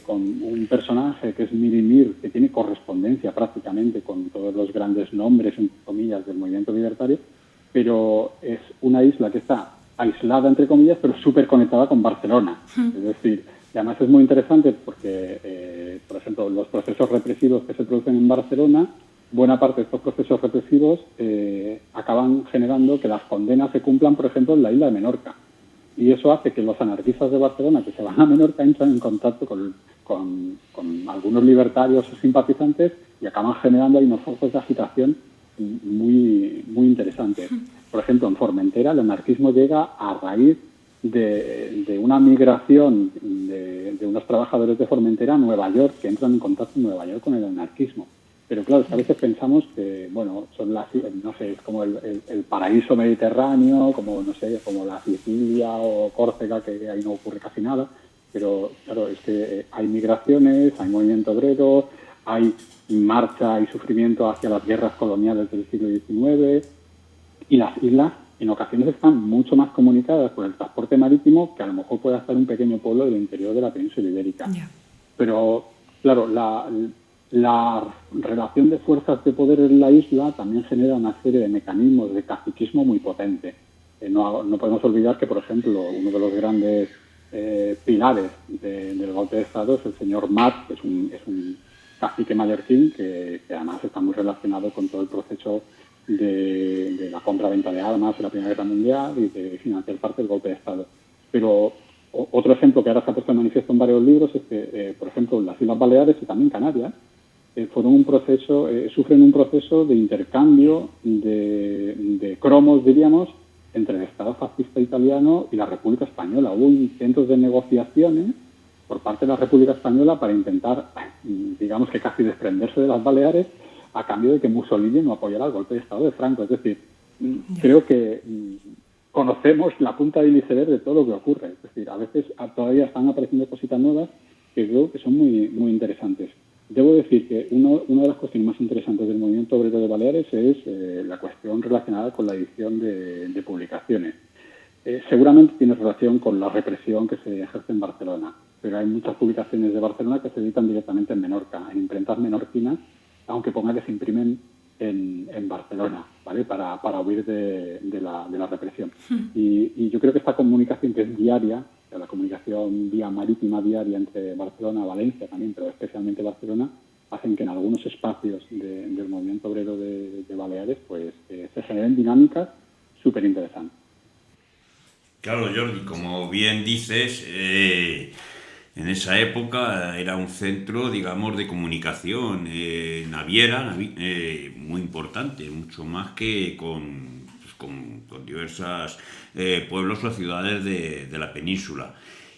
con un personaje que es Mirimir, que tiene correspondencia prácticamente con todos los grandes nombres, entre comillas, del movimiento libertario, pero es una isla que está aislada, entre comillas, pero súper conectada con Barcelona. Es decir, y además es muy interesante porque, por ejemplo, los procesos represivos que se producen en Barcelona, buena parte de estos procesos represivos acaban generando que las condenas se cumplan, por ejemplo, en la isla de Menorca. Y eso hace que los anarquistas de Barcelona que se van a Menorca entran en contacto con algunos libertarios o simpatizantes y acaban generando ahí unos focos de agitación muy, muy interesantes. Por ejemplo, en Formentera el anarquismo llega a raíz de una migración de unos trabajadores de Formentera a Nueva York, que entran en contacto en Nueva York con el anarquismo. Pero claro, es que a veces pensamos que, bueno, son las, no sé, es como el paraíso mediterráneo, como, no sé, como la Sicilia o Córcega, que ahí no ocurre casi nada. Pero claro, es que hay migraciones, hay movimiento obrero, hay marcha y sufrimiento hacia las guerras coloniales del siglo XIX, y las islas en ocasiones están mucho más comunicadas por el transporte marítimo que a lo mejor puede estar un pequeño pueblo del interior de la península ibérica. Yeah. Pero claro, la relación de fuerzas de poder en la isla también genera una serie de mecanismos de caciquismo muy potente. No podemos olvidar que, por ejemplo, uno de los grandes pilares del golpe de Estado es el señor Mat, que es un cacique mallorquín que además está muy relacionado con todo el proceso de la compra-venta de armas en la Primera Guerra Mundial y de financiar parte del golpe de Estado. Pero otro ejemplo que ahora se ha puesto de manifiesto en varios libros es que, por ejemplo, las Islas Baleares y también Canarias sufren un proceso de intercambio de cromos, diríamos, entre el Estado fascista italiano y la República Española. Hubo intentos de negociaciones por parte de la República Española para intentar, digamos que casi desprenderse de las Baleares a cambio de que Mussolini no apoyara el golpe de Estado de Franco. Es decir, creo que conocemos la punta del iceberg de todo lo que ocurre. Es decir, a veces todavía están apareciendo cositas nuevas que creo que son muy, muy interesantes. Debo decir que una de las cuestiones más interesantes del movimiento obrero de Baleares es la cuestión relacionada con la edición de publicaciones. Seguramente tiene relación con la represión que se ejerce en Barcelona, pero hay muchas publicaciones de Barcelona que se editan directamente en Menorca, en imprentas menorquinas, aunque ponga que se imprimen en Barcelona, ¿vale? Para huir de la represión. Y yo creo que esta comunicación, que es diaria, la comunicación vía marítima diaria entre Barcelona y Valencia también, pero especialmente Barcelona, hacen que en algunos espacios del movimiento obrero de Baleares pues se generen dinámicas súper interesantes. Claro, Jordi, como bien dices, en esa época era un centro, digamos, de comunicación naviera muy importante, mucho más que con diversos pueblos o ciudades de la península.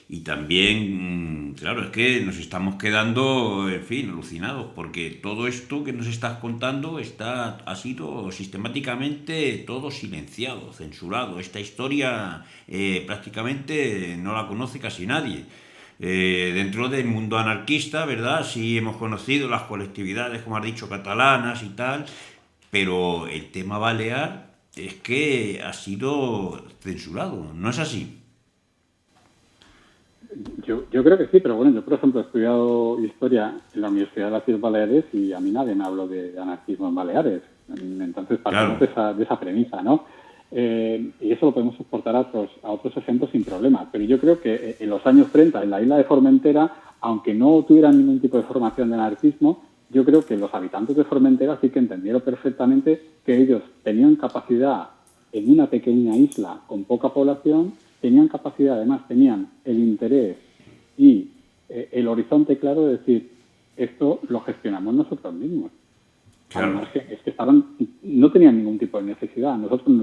Y también, claro, es que nos estamos quedando, en fin, alucinados, porque todo esto que nos estás contando ha sido sistemáticamente todo silenciado, censurado. Esta historia prácticamente no la conoce casi nadie. Dentro del mundo anarquista, ¿verdad? Sí hemos conocido las colectividades, como has dicho, catalanas y tal, pero el tema balear es que ha sido censurado, ¿no es así? Yo creo que sí, pero bueno, yo por ejemplo he estudiado historia en la Universidad de las Islas Baleares y a mí nadie me habló de anarquismo en Baleares, entonces partimos de esa premisa, ¿no? Y eso lo podemos exportar a otros ejemplos sin problema, pero yo creo que en los años 30 en la isla de Formentera, aunque no tuvieran ningún tipo de formación de anarquismo, yo creo que los habitantes de Formentera sí que entendieron perfectamente que ellos tenían capacidad en una pequeña isla con poca población, tenían capacidad, además tenían el interés y el horizonte claro de decir, esto lo gestionamos nosotros mismos. Claro. Además, es que no tenían ningún tipo de necesidad. Nosotros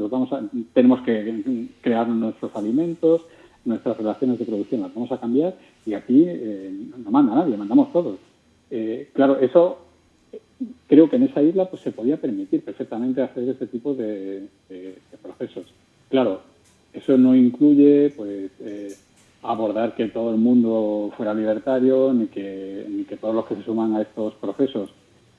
tenemos que crear nuestros alimentos, nuestras relaciones de producción las vamos a cambiar y aquí no manda nadie, mandamos todos. Claro, eso creo que en esa isla pues se podía permitir perfectamente hacer este tipo de procesos. Claro, eso no incluye pues abordar que todo el mundo fuera libertario, ni que todos los que se suman a estos procesos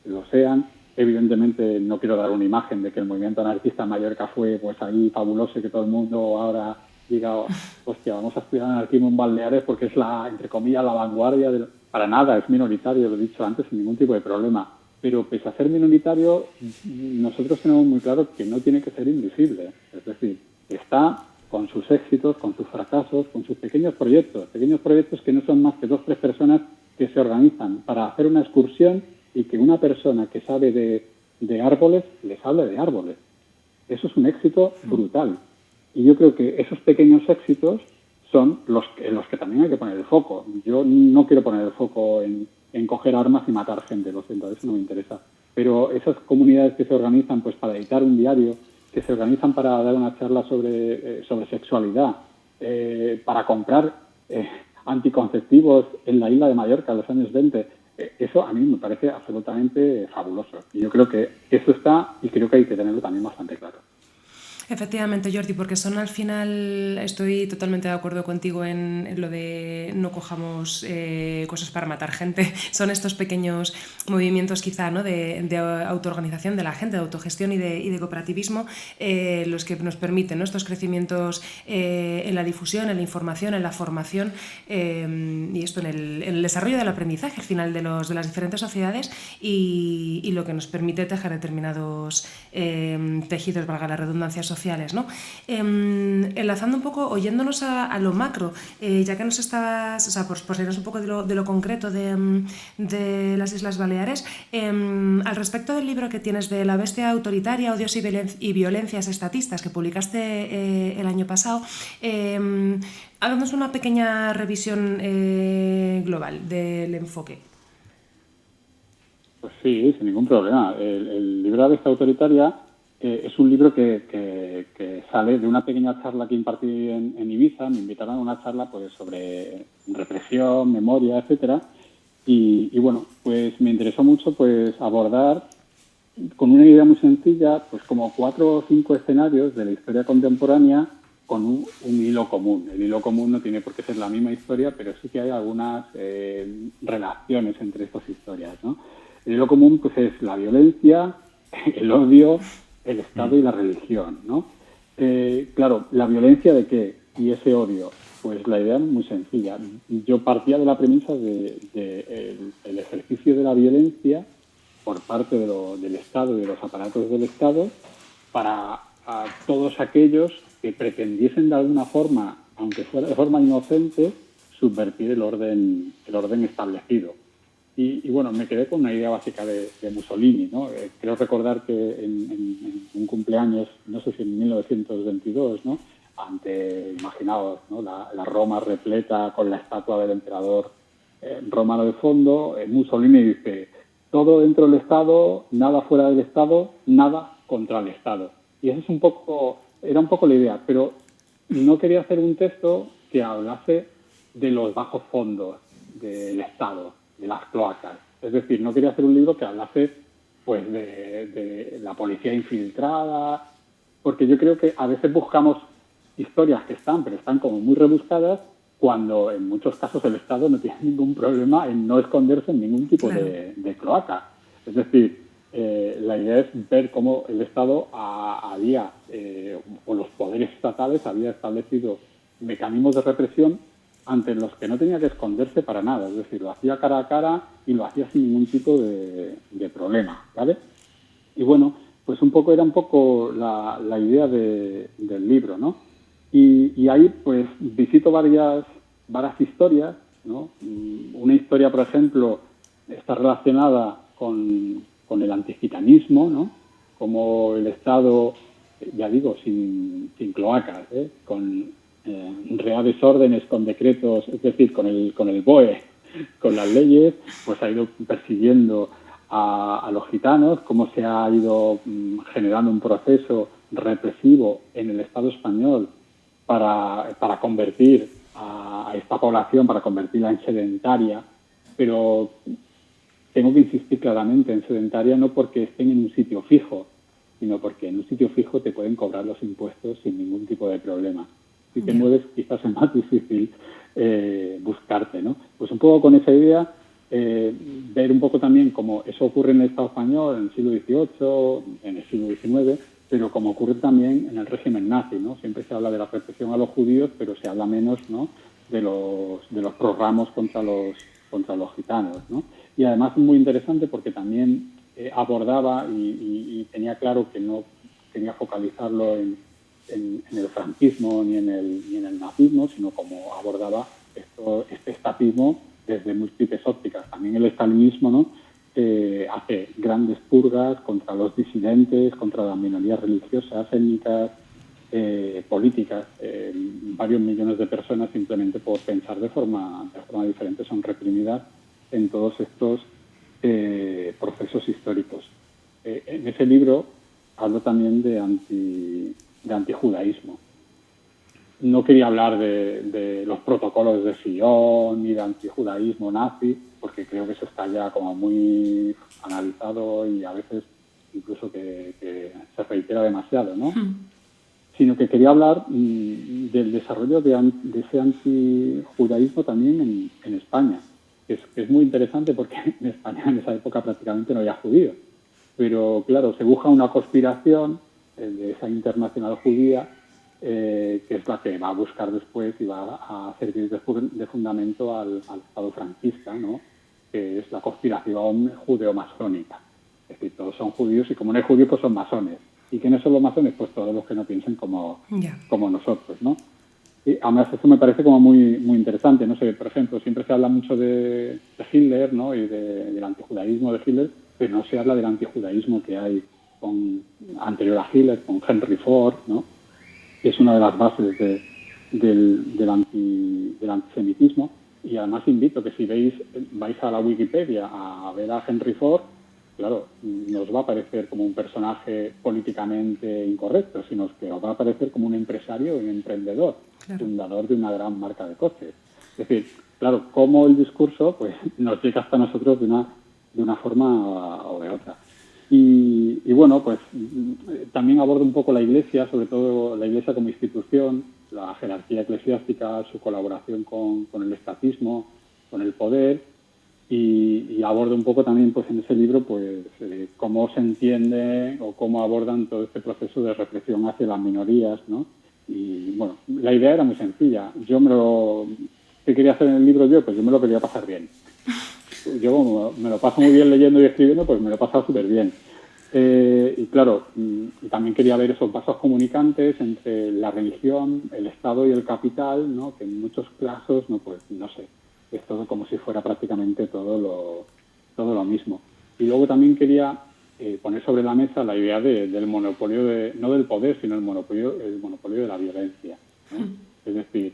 lo sean. Evidentemente no quiero dar una imagen de que el movimiento anarquista en Mallorca fue pues ahí fabuloso y que todo el mundo ahora diga, hostia, vamos a estudiar anarquismo en Baleares porque es la, entre comillas, la vanguardia. Para nada, es minoritario, lo he dicho antes, sin ningún tipo de problema. Pero pese a ser minoritario, nosotros tenemos muy claro que no tiene que ser invisible. Es decir, está con sus éxitos, con sus fracasos, con sus pequeños proyectos que no son más que 2 o 3 personas que se organizan para hacer una excursión y que una persona que sabe de árboles les hable de árboles. Eso es un éxito brutal. Y yo creo que esos pequeños éxitos son los que también hay que poner el foco. Yo no quiero poner el foco en coger armas y matar gente, lo siento, eso no me interesa. Pero esas comunidades que se organizan pues para editar un diario, que se organizan para dar una charla sobre sexualidad, para comprar anticonceptivos en la isla de Mallorca en los años 20, eso a mí me parece absolutamente fabuloso. Y yo creo que eso está, y creo que hay que tenerlo también bastante claro. Efectivamente, Jordi, porque son al final, estoy totalmente de acuerdo contigo en lo de no cojamos cosas para matar gente. Son estos pequeños movimientos quizá, ¿no?, de autoorganización de la gente, de autogestión y de cooperativismo, los que nos permiten, ¿no?, estos crecimientos en la difusión, en la información, en la formación y esto en el desarrollo del aprendizaje al final de las diferentes sociedades y lo que nos permite tejer determinados tejidos, valga la redundancia, sociales, ¿no? Enlazando un poco, oyéndonos a lo macro, ya que nos estabas, o sea, por irnos un poco de lo concreto de las Islas Baleares, al respecto del libro que tienes de La bestia autoritaria, odios y violencias estatistas que publicaste el año pasado, háganos una pequeña revisión global del enfoque. Pues sí, sin ningún problema. El libro La bestia autoritaria es un libro que sale de una pequeña charla que impartí en Ibiza. Me invitaron a una charla pues sobre represión, memoria, etcétera. Y bueno, pues me interesó mucho pues abordar con una idea muy sencilla, pues como 4 o 5 escenarios de la historia contemporánea con un hilo común. El hilo común no tiene por qué ser la misma historia, pero sí que hay algunas relaciones entre estas historias, ¿no? El hilo común pues es la violencia, el odio, el Estado y la religión, ¿no? Claro, ¿la violencia de qué? Y ese odio. Pues la idea es muy sencilla. Yo partía de la premisa de el ejercicio de la violencia por parte del Estado y de los aparatos del Estado para a todos aquellos que pretendiesen de alguna forma, aunque fuera de forma inocente, subvertir el orden establecido. Y bueno, me quedé con una idea básica de Mussolini, ¿no? Creo recordar que en un cumpleaños, no sé si en 1922, ¿no?, imaginaos, ¿no?, la Roma repleta con la estatua del emperador romano de fondo, Mussolini dice, todo dentro del Estado, nada fuera del Estado, nada contra el Estado. Y eso era un poco la idea, pero no quería hacer un texto que hablase de los bajos fondos del Estado, de las cloacas. Es decir, no quería hacer un libro que hablase pues de la policía infiltrada, porque yo creo que a veces buscamos historias que están como muy rebuscadas, cuando en muchos casos el Estado no tiene ningún problema en no esconderse en ningún tipo de cloaca. Es decir, la idea es ver cómo el Estado había, o los poderes estatales había establecido mecanismos de represión ante los que no tenía que esconderse para nada. Es decir, lo hacía cara a cara y lo hacía sin ningún tipo de problema, ¿vale? Y bueno, pues era un poco la idea del libro, ¿no? Y ahí pues visito varias historias, ¿no? Una historia, por ejemplo, está relacionada con el antigitanismo, ¿no? Como el Estado, ya digo, sin cloacas, con reales órdenes, con decretos, es decir, con el BOE, con las leyes, pues ha ido persiguiendo a los gitanos, cómo se ha ido generando un proceso represivo en el Estado español para convertir a esta población, para convertirla en sedentaria, pero tengo que insistir claramente en sedentaria no porque estén en un sitio fijo, sino porque en un sitio fijo te pueden cobrar los impuestos sin ningún tipo de problema. Si te mueves, quizás es más difícil buscarte, ¿no? Pues un poco con esa idea, ver un poco también cómo eso ocurre en el Estado español en el siglo XVIII, en el siglo XIX, pero como ocurre también en el régimen nazi, ¿no? Siempre se habla de la represión a los judíos, pero se habla menos, ¿no?, de los programas contra los gitanos, ¿no? Y además es muy interesante porque también abordaba y tenía claro que no quería focalizarlo en el franquismo ni en el nazismo, sino como abordaba este estatismo desde múltiples ópticas. También el estalinismo, ¿no?, hace grandes purgas contra los disidentes, contra las minorías religiosas, étnicas, políticas. Varios millones de personas simplemente por pensar de forma diferente son reprimidas en todos estos procesos históricos. En ese libro hablo también de antijudaísmo. No quería hablar de los protocolos de Sion ni de antijudaísmo nazi, porque creo que eso está ya como muy analizado y a veces incluso que se reitera demasiado, ¿no? Sino que quería hablar del desarrollo de ese antijudaísmo también en España. Es muy interesante porque en España en esa época prácticamente no había judíos. Pero claro, se busca una conspiración de esa internacional judía, que es la que va a buscar después y va a servir de fundamento al Estado franquista, ¿no?, que es la conspiración judeo-masónica. Es decir, todos son judíos y como no hay judíos, pues son masones. ¿Y quiénes son los masones? Pues todos los que no piensen como nosotros, ¿no? Y además eso me parece como muy, muy interesante. No sé, por ejemplo, siempre se habla mucho de Hitler, ¿no?, y del antijudaísmo de Hitler, pero no se habla del antijudaísmo que hay anterior a Hitler, con Henry Ford, ¿no?, que es una de las bases del antisemitismo. Y además invito que si vais a la Wikipedia a ver a Henry Ford, claro, no os va a parecer como un personaje políticamente incorrecto, sino que os va a parecer como un empresario y un emprendedor, fundador de una gran marca de coches. Es decir, claro, cómo el discurso pues nos llega hasta nosotros de una forma o de otra. Y bueno, pues también abordo un poco la Iglesia, sobre todo la Iglesia como institución, la jerarquía eclesiástica, su colaboración con el estatismo, con el poder, y abordo un poco también pues en ese libro pues cómo se entiende o cómo abordan todo este proceso de represión hacia las minorías, ¿no? Y bueno, la idea era muy sencilla. ¿Qué quería hacer en el libro yo? Pues yo me lo quería pasar bien. Yo me lo paso muy bien leyendo y escribiendo, pues me lo he pasado súper bien. Y claro, también quería ver esos vasos comunicantes entre la religión, el Estado y el capital, ¿no?, que en muchos casos, no sé, es todo como si fuera prácticamente todo lo mismo. Y luego también quería poner sobre la mesa la idea del monopolio, no del poder, sino el monopolio de la violencia, ¿no? Es decir,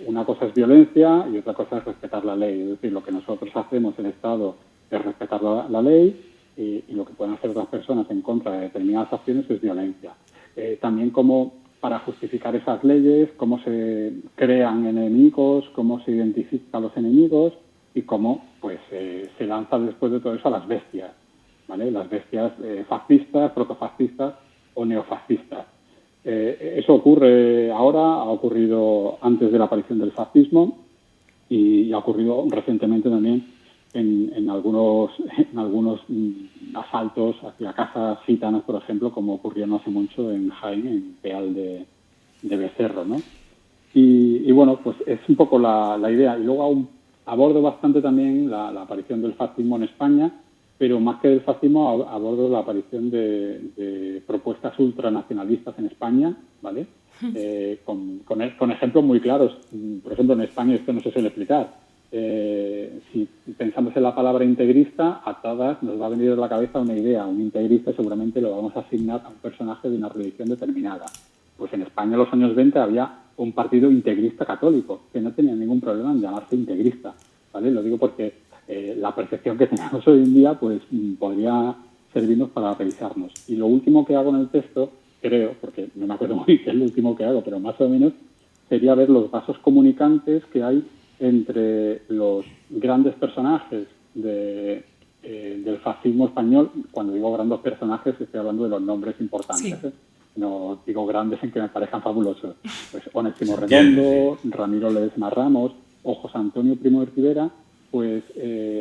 una cosa es violencia y otra cosa es respetar la ley. Es decir, lo que nosotros hacemos en el Estado es respetar la ley y lo que pueden hacer otras personas en contra de determinadas acciones es violencia. También cómo para justificar esas leyes, cómo se crean enemigos, cómo se identifican los enemigos y cómo pues se lanza después de todo eso a las bestias, ¿vale? Las bestias fascistas, protofascistas o neofascistas. Eso ocurre ahora, ha ocurrido antes de la aparición del fascismo y ha ocurrido recientemente también en algunos asaltos hacia casas gitanas, por ejemplo, como ocurrió no hace mucho en Jaén, en Peal de Becerro, ¿no? Y bueno, pues es un poco la idea. Y luego abordo bastante también la aparición del fascismo en España, pero más que del fascismo abordo la aparición de propuestas ultranacionalistas en España, ¿vale? Con ejemplos muy claros. Por ejemplo, en España esto no se suele explicar, si pensamos en la palabra integrista, a todas nos va a venir a la cabeza una idea. Un integrista seguramente lo vamos a asignar a un personaje de una religión determinada. Pues en España en los años 20 había un partido integrista católico que no tenía ningún problema en llamarse integrista, ¿vale? Lo digo porque la percepción que tenemos hoy en día pues podría servirnos para revisarnos. Y lo último que hago en el texto, creo, porque no me acuerdo muy bien qué es lo último que hago, pero más o menos sería ver los vasos comunicantes que hay entre los grandes personajes del fascismo español. Cuando digo grandes personajes estoy hablando de los nombres importantes, Sí. No digo grandes en que me parezcan fabulosos. Pues Onésimo Redondo, Ramiro Ledesma Ramos o José Antonio Primo de Rivera, pues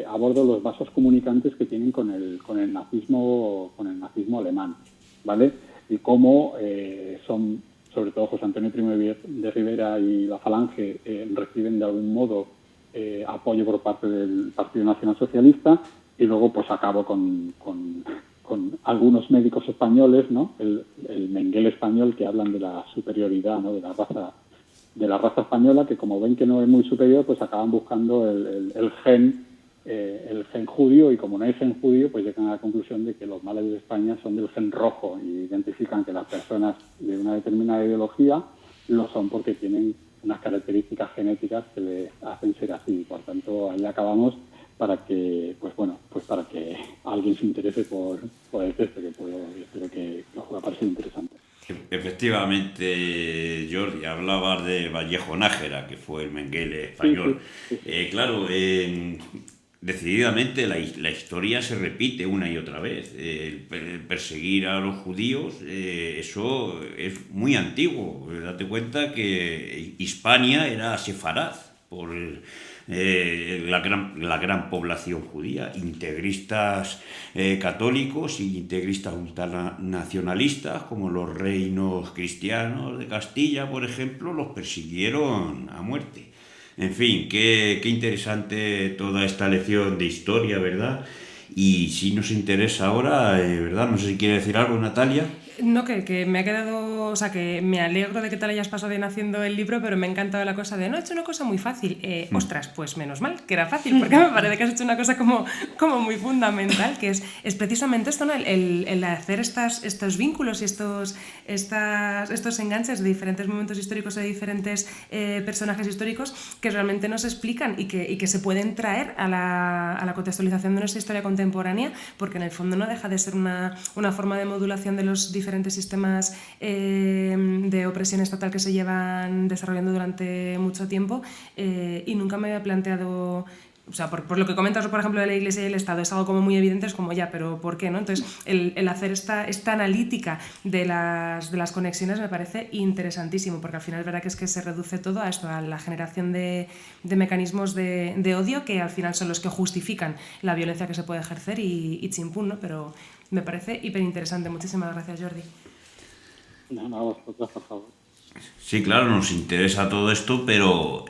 abordo los vasos comunicantes que tienen con el nazismo alemán, ¿vale? Y cómo son, sobre todo José Antonio Primo de Rivera y la Falange, reciben de algún modo apoyo por parte del Partido Nacional Socialista, y luego pues acabo con algunos médicos españoles, ¿no? El Mengele español, que hablan de la superioridad, ¿no? de la raza española, que como ven que no es muy superior, pues acaban buscando el gen judío, y como no hay gen judío, pues llegan a la conclusión de que los males de España son del gen rojo, y identifican que las personas de una determinada ideología lo son porque tienen unas características genéticas que le hacen ser así. Por tanto, ahí acabamos para que alguien se interese por el texto, que espero que os pueda parecer interesante. Efectivamente, Jordi, hablabas de Vallejo Nájera, que fue el Mengele español. Sí. Claro, decididamente la historia se repite una y otra vez. El perseguir a los judíos, eso es muy antiguo. Date cuenta que Hispania era sefarad por la gran población judía, integristas católicos y integristas ultranacionalistas, como los reinos cristianos de Castilla, por ejemplo, los persiguieron a muerte. En fin, qué interesante toda esta lección de historia, ¿verdad? Y si nos interesa ahora, ¿verdad? No sé si quiere decir algo, Natalia. No, que me ha quedado, o sea, que me alegro de que te lo hayas pasado bien haciendo el libro, pero me ha encantado la cosa de, no, he hecho una cosa muy fácil. Ostras, pues menos mal, que era fácil, porque me parece que has hecho una cosa como muy fundamental, que es precisamente esto, ¿no? El hacer estos vínculos y estos enganches de diferentes momentos históricos o de diferentes personajes históricos que realmente nos explican y que se pueden traer a la contextualización de nuestra historia contemporánea, porque en el fondo no deja de ser una forma de modulación de los diferentes sistemas de opresión estatal que se llevan desarrollando durante mucho tiempo, y nunca me había planteado, o sea, por lo que comentas, por ejemplo, de la Iglesia y el Estado, es algo como muy evidente, es como ya, pero ¿por qué, no? Entonces, el hacer esta analítica de las conexiones me parece interesantísimo, porque al final es verdad que es que se reduce todo a esto, a la generación de mecanismos de odio, que al final son los que justifican la violencia que se puede ejercer, y chimpún, ¿no? Pero me parece hiper interesante. Muchísimas gracias, Jordi. No, vosotros, por favor. Sí, claro, nos interesa todo esto, pero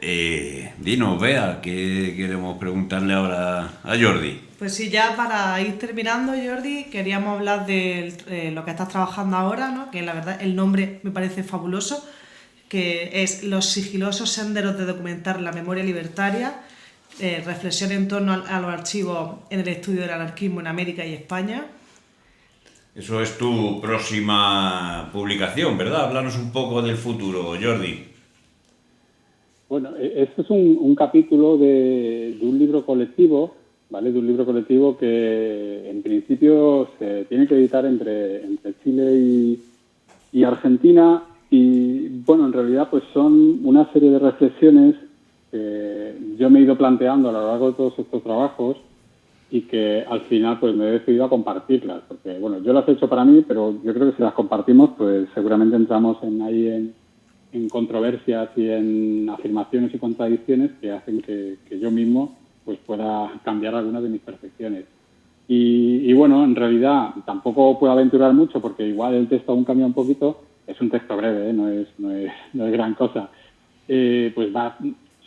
dinos, Bea, ¿qué queremos preguntarle ahora a Jordi? Pues sí, ya para ir terminando, Jordi, queríamos hablar de lo que estás trabajando ahora, ¿no? Que la verdad el nombre me parece fabuloso, que es Los sigilosos senderos de documentar la memoria libertaria, reflexión en torno a los archivos en el estudio del anarquismo en América y España. Eso es tu próxima publicación, ¿verdad? Háblanos un poco del futuro, Jordi. Bueno, este es un capítulo de un libro colectivo, ¿vale? De un libro colectivo que en principio se tiene que editar entre Chile y Argentina, y bueno, en realidad pues son una serie de reflexiones que yo me he ido planteando a lo largo de todos estos trabajos, y que al final pues me he decidido a compartirlas, porque bueno, yo las he hecho para mí, pero yo creo que si las compartimos pues seguramente entramos en controversias y en afirmaciones y contradicciones que hacen que yo mismo pues pueda cambiar algunas de mis percepciones. Y bueno, en realidad tampoco puedo aventurar mucho, porque igual el texto aún cambia un poquito. Es un texto breve, no es gran cosa. Pues va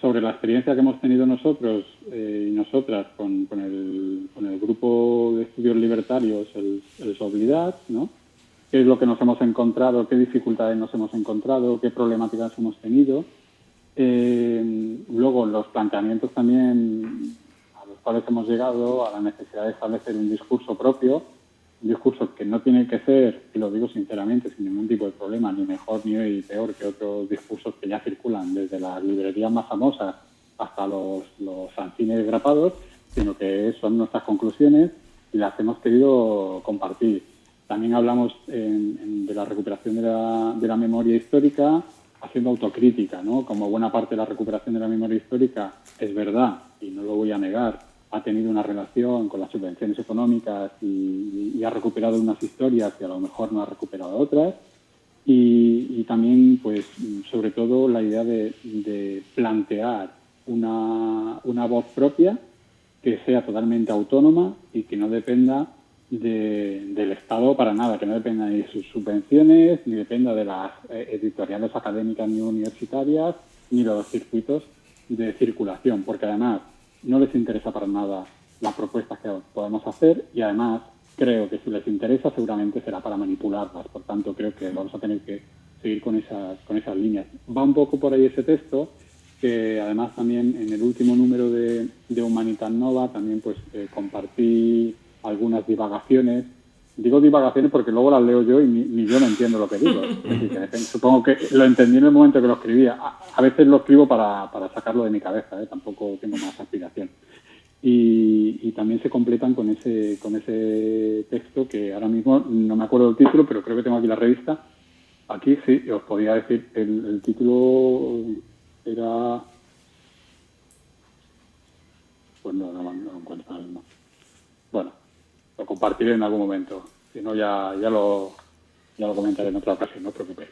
sobre la experiencia que hemos tenido nosotros y nosotras con el grupo de estudios libertarios, el Soblidat, ¿no? Qué es lo que nos hemos encontrado, qué dificultades nos hemos encontrado, qué problemáticas hemos tenido. Luego, los planteamientos también a los cuales hemos llegado, a la necesidad de establecer un discurso propio, un discurso que no tiene que ser, y lo digo sinceramente, sin ningún tipo de problema, ni mejor ni peor que otros discursos que ya circulan, desde las librerías más famosas hasta los fanzines grapados, sino que son nuestras conclusiones y las hemos querido compartir. También hablamos de la recuperación de la memoria histórica, haciendo autocrítica, ¿no? Como buena parte de la recuperación de la memoria histórica es verdad, y no lo voy a negar, ha tenido una relación con las subvenciones económicas y ha recuperado unas historias y a lo mejor no ha recuperado otras. Y también, pues, sobre todo, la idea de plantear una voz propia que sea totalmente autónoma y que no dependa del Estado para nada, que no dependa ni de sus subvenciones, ni dependa de las editoriales académicas ni universitarias, ni de los circuitos de circulación, porque además no les interesa para nada las propuestas que podemos hacer y además creo que si les interesa seguramente será para manipularlas. Por tanto, creo que vamos a tener que seguir con esas líneas. Va un poco por ahí ese texto, que además también en el último número de Humanitas Nova también pues compartí algunas divagaciones. Digo divagaciones porque luego las leo yo y ni yo no entiendo lo que digo. Es decir, que supongo que lo entendí en el momento que lo escribía. A veces lo escribo para sacarlo de mi cabeza, tampoco tengo más aspiración. Y también se completan con ese texto que ahora mismo no me acuerdo del título, pero creo que tengo aquí la revista. Aquí sí, os podía decir, el título era... Pues no lo encuentro ahora mismo. Bueno, lo compartiré en algún momento. Si no, ya lo comentaré en otra ocasión, no os preocupéis.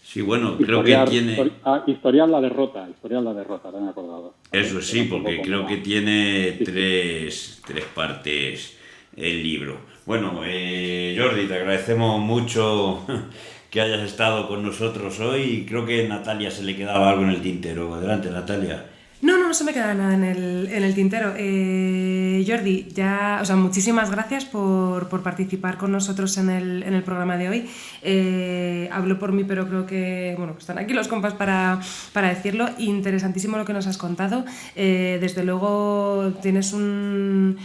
Sí, bueno, creo que tiene... Historial la derrota, ahora me he acordado. Eso sí, porque creo que tiene tres partes el libro. Bueno, Jordi, te agradecemos mucho que hayas estado con nosotros hoy y creo que a Natalia se le quedaba algo en el tintero. Adelante, Natalia. No se me queda nada en el tintero. Jordi, muchísimas gracias por participar con nosotros en el programa de hoy. Hablo por mí, pero creo que están aquí los compas para decirlo. Interesantísimo lo que nos has contado. Desde luego tienes una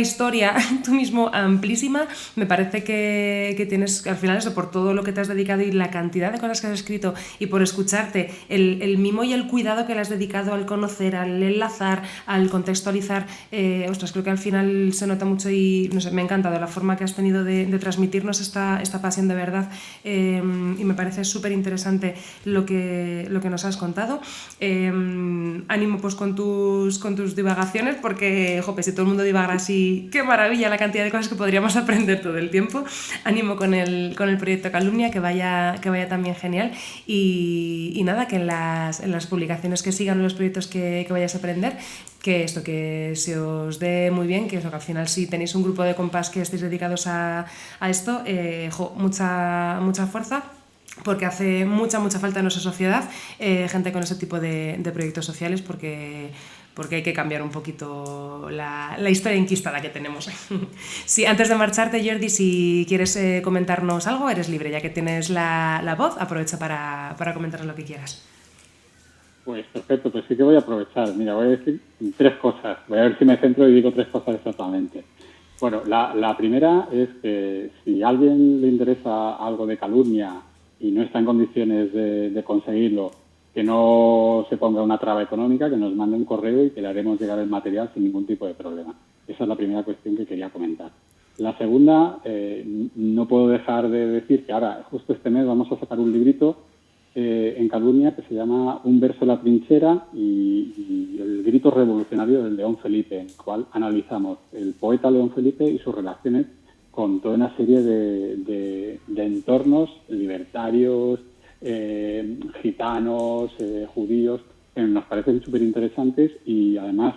historia tú mismo amplísima. Me parece que tienes, al final, eso, por todo lo que te has dedicado y la cantidad de cosas que has escrito y por escucharte, el mimo y el cuidado que le has dedicado al conocer, al enlazar, al contextualizar, creo que al final se nota mucho y no sé, me ha encantado la forma que has tenido de transmitirnos esta pasión de verdad, y me parece súper interesante lo que nos has contado. Ánimo pues con tus divagaciones, porque si todo el mundo divaga así, qué maravilla la cantidad de cosas que podríamos aprender todo el tiempo. Ánimo con el proyecto Calumnia, que vaya también genial, y nada, que en las publicaciones que sigan, los proyectos que vayas a aprender, que se os dé muy bien, que al final, si tenéis un grupo de compas que estéis dedicados a esto, mucha fuerza, porque hace mucha falta en nuestra sociedad gente con ese tipo de proyectos sociales, porque hay que cambiar un poquito la historia enquistada que tenemos. Sí, antes de marcharte, Jordi, si quieres comentarnos algo, eres libre, ya que tienes la voz, aprovecha para comentarnos lo que quieras. Pues perfecto, pues sí que voy a aprovechar. Mira, voy a decir 3 cosas. Voy a ver si me centro y digo 3 cosas exactamente. Bueno, la primera es que si a alguien le interesa algo de Calumnia y no está en condiciones de conseguirlo, que no se ponga una traba económica, que nos mande un correo y que le haremos llegar el material sin ningún tipo de problema. Esa es la primera cuestión que quería comentar. La segunda, no puedo dejar de decir que ahora, justo este mes, vamos a sacar un librito en Calumnia que se llama Un verso a la trinchera y el grito revolucionario del León Felipe, en el cual analizamos el poeta León Felipe y sus relaciones con toda una serie de entornos libertarios, gitanos, judíos, que nos parecen súper interesantes, y además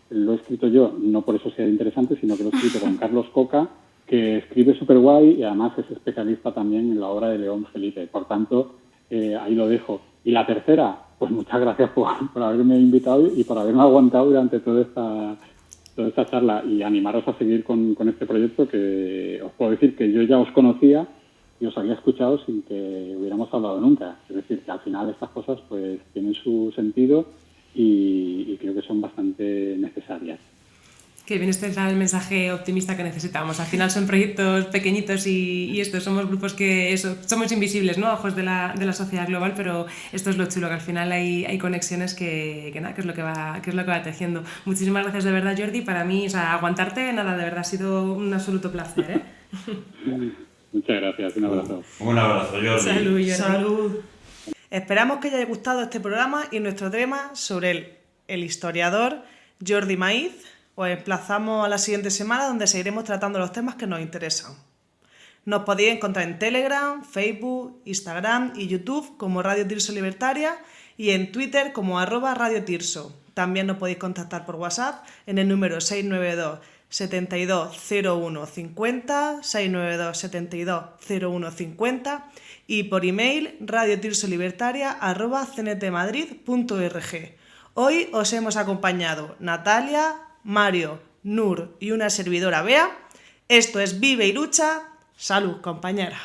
lo he escrito yo, no por eso sea interesante, sino que lo he escrito con Carlos Coca, que escribe súper guay y además es especialista también en la obra de León Felipe. Por tanto, ahí lo dejo. Y la tercera, pues muchas gracias por haberme invitado y por haberme aguantado durante toda esta charla, y animaros a seguir con este proyecto, que os puedo decir que yo ya os conocía, y os había escuchado sin que hubiéramos hablado nunca. Es decir, que al final estas cosas pues tienen su sentido y creo que son bastante necesarias. Que bien, este es el mensaje optimista que necesitamos. Al final son proyectos pequeñitos y estos somos grupos que somos invisibles, ¿no? A ojos de la sociedad global, pero esto es lo chulo, que al final hay conexiones que es lo que va tejiendo. Muchísimas gracias de verdad, Jordi. Para mí, aguantarte, de verdad, ha sido un absoluto placer, ¿eh? Muchas gracias, un abrazo. Un abrazo, Jordi. Salud, Jordi. Salud. Esperamos que os haya gustado este programa y nuestro tema sobre el historiador Jordi Maíz. Os emplazamos a la siguiente semana, donde seguiremos tratando los temas que nos interesan. Nos podéis encontrar en Telegram, Facebook, Instagram y YouTube como Radio Tirso Libertaria y en Twitter como @Radio Tirso. También nos podéis contactar por WhatsApp en el número 692 72 01 50, 692 72 01 50 y por email radiotirsolibertaria@cntmadrid.org. Hoy os hemos acompañado Natalia, Mario, Nur y una servidora Bea. Esto es Vive y Lucha. Salud, compañera.